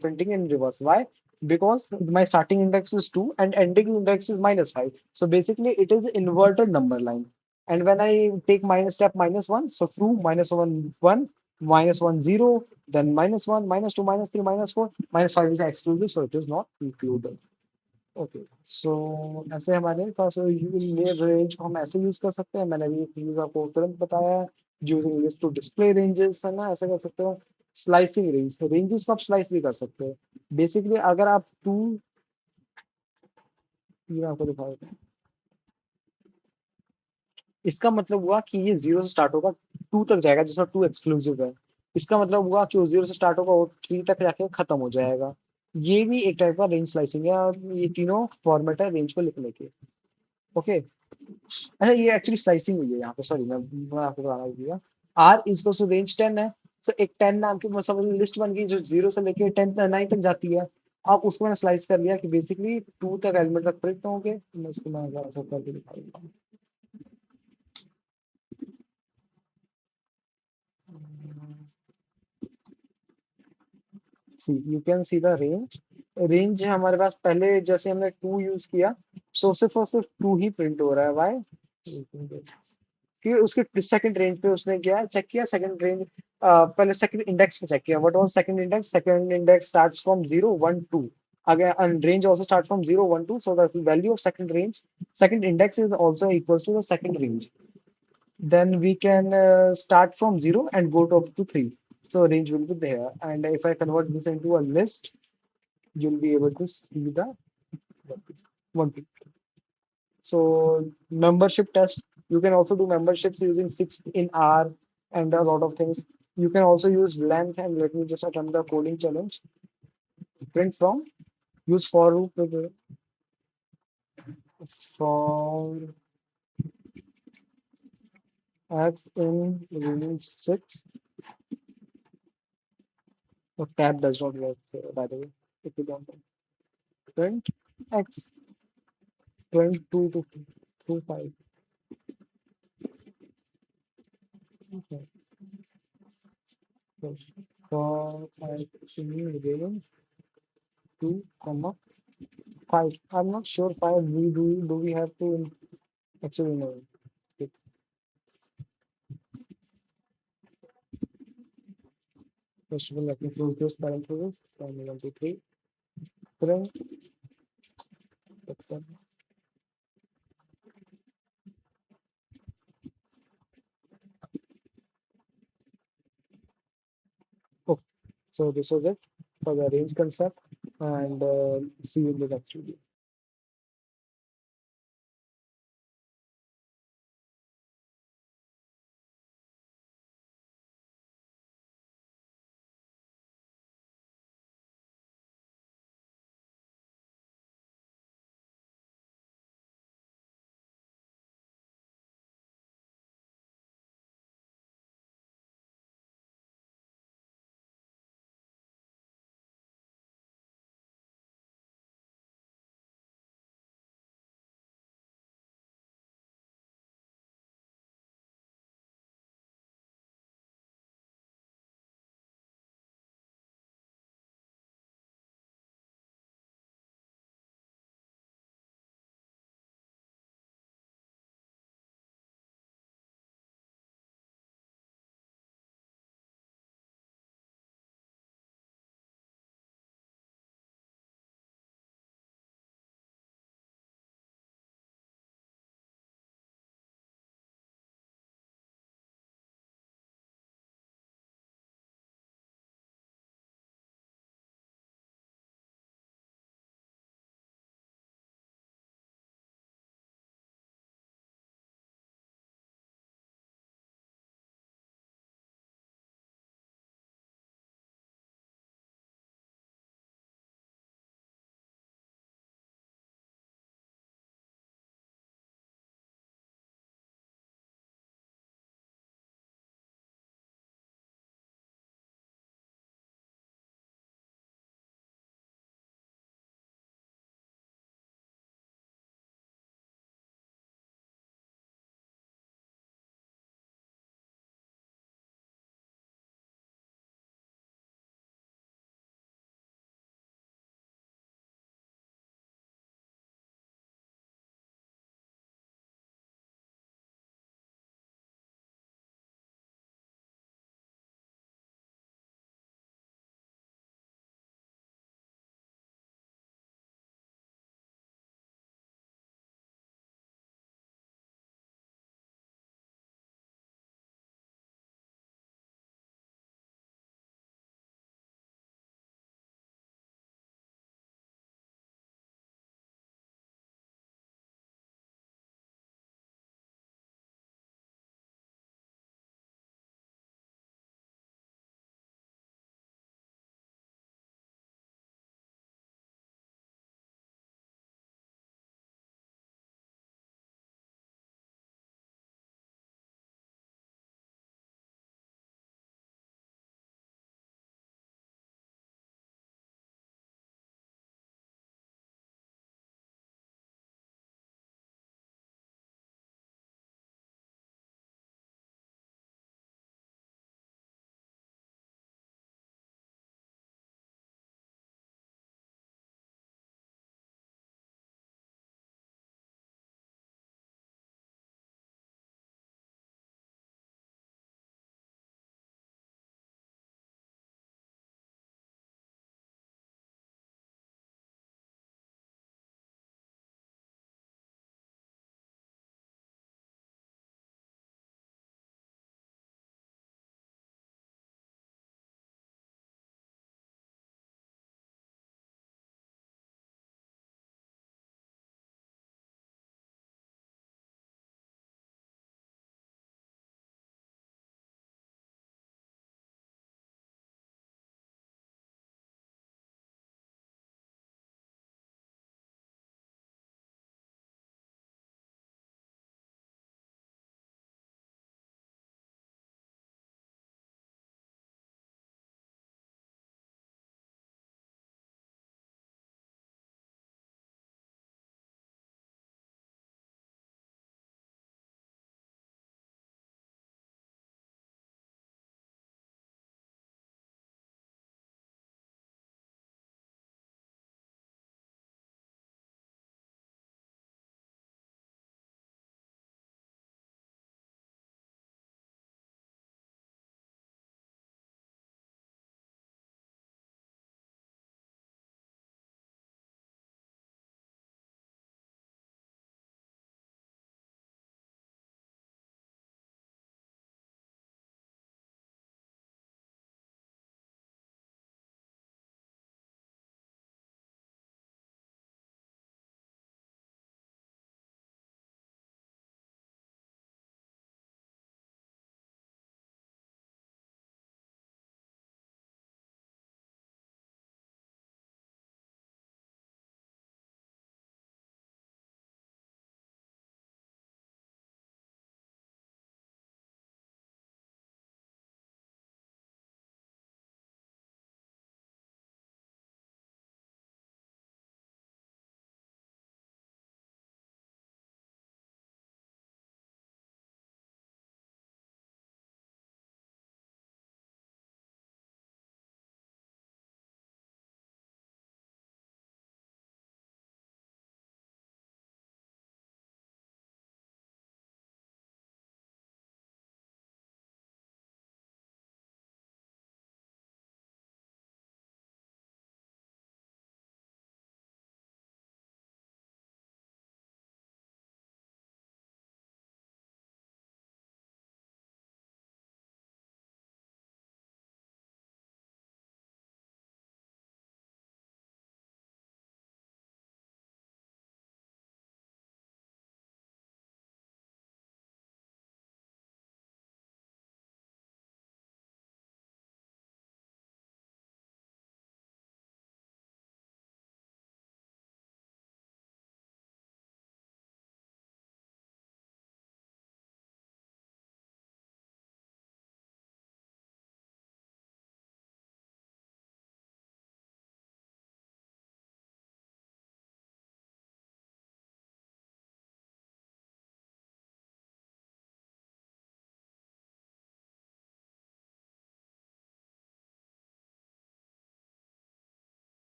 printing in reverse. Why? Because my starting index is 2 and ending index is minus 5. So basically it is inverted number line. And when I take minus step minus 1, so 2 minus 1 1, minus 1 0, then minus 1 minus 2 minus 3 minus 4, minus 5 is exclusive, so it is not included। Okay, so ऐसे हमारे पास ये range को हम ऐसे use कर सकते हैं। मैंने अभी एक चीज आपको तुरंत बताया, using list to display ranges, है ना, ऐसे कर सकते हो। स्लाइसिंग रेंज, रेंजेस को आप स्लाइस भी कर सकते हो। बेसिकली अगर आप टू, ये आपको दिखा देता हूँ। इसका मतलब हुआ कि ये 0 से स्टार्ट होगा, 2 तक जाएगा जिसमें 2 एक्सक्लूसिव है। इसका मतलब हुआ कि वो 0 से स्टार्ट होगा और 3 तक जाके खत्म हो जाएगा। ये भी एक टाइप का रेंज स्लाइसिंग है, और ये तीनों फॉर्मेट है रेंज को लिखने के। ओके, अच्छा ये एक्चुअली स्लाइसिंग हुई है यहाँ पे, सॉरी मैं आपको बताना भूल गया। आर इज टू रेंज 10 है, तो एक 10 नाम की मतलब लिस्ट बन गई जो 0 से लेके 10 9 तक जाती है। आप उसको मैंने स्लाइस कर लिया कि बेसिकली 2 तक एलिमेंट तक प्रिंट होंगे। मैं इसको मैं जरा सा करके दिखा देता हूँ। See you can see the range. Range हमारे पास पहले जैसे हमने 2 यूज किया, सो सिर्फ और सिर्फ 2 ही प्रिंट हो रहा है। वाई? कि उसके सेकंड रेंज पे उसने क्या चेक किया, सेकंड रेंज, पहले सेकंड इंडेक्स पे चेक किया। What was second index? Second index starts from 0 1 2, again range also starts from 0 1 2, so the value of second range, second index is also equals to the second range. Then we can start from 0 and go to up to 3, so range will be there. And if I convert this into a list, you'll be able to see the one. So membership test, you can also do memberships using 6 in R and a lot of things. You can also use length, and let me just attempt the coding challenge. Print from. use for loop with for x in range 6. The tab does not work, by the way, if you don't know. Print x 22 to 25. Okay. So for x in range 2, comma 5. I'm not sure 5 we do we have to actually know. Okay. First of all, let me close this parenthesis. 1, 2, 3. Print. Okay. So this was it for the range concept, and see you in the next video.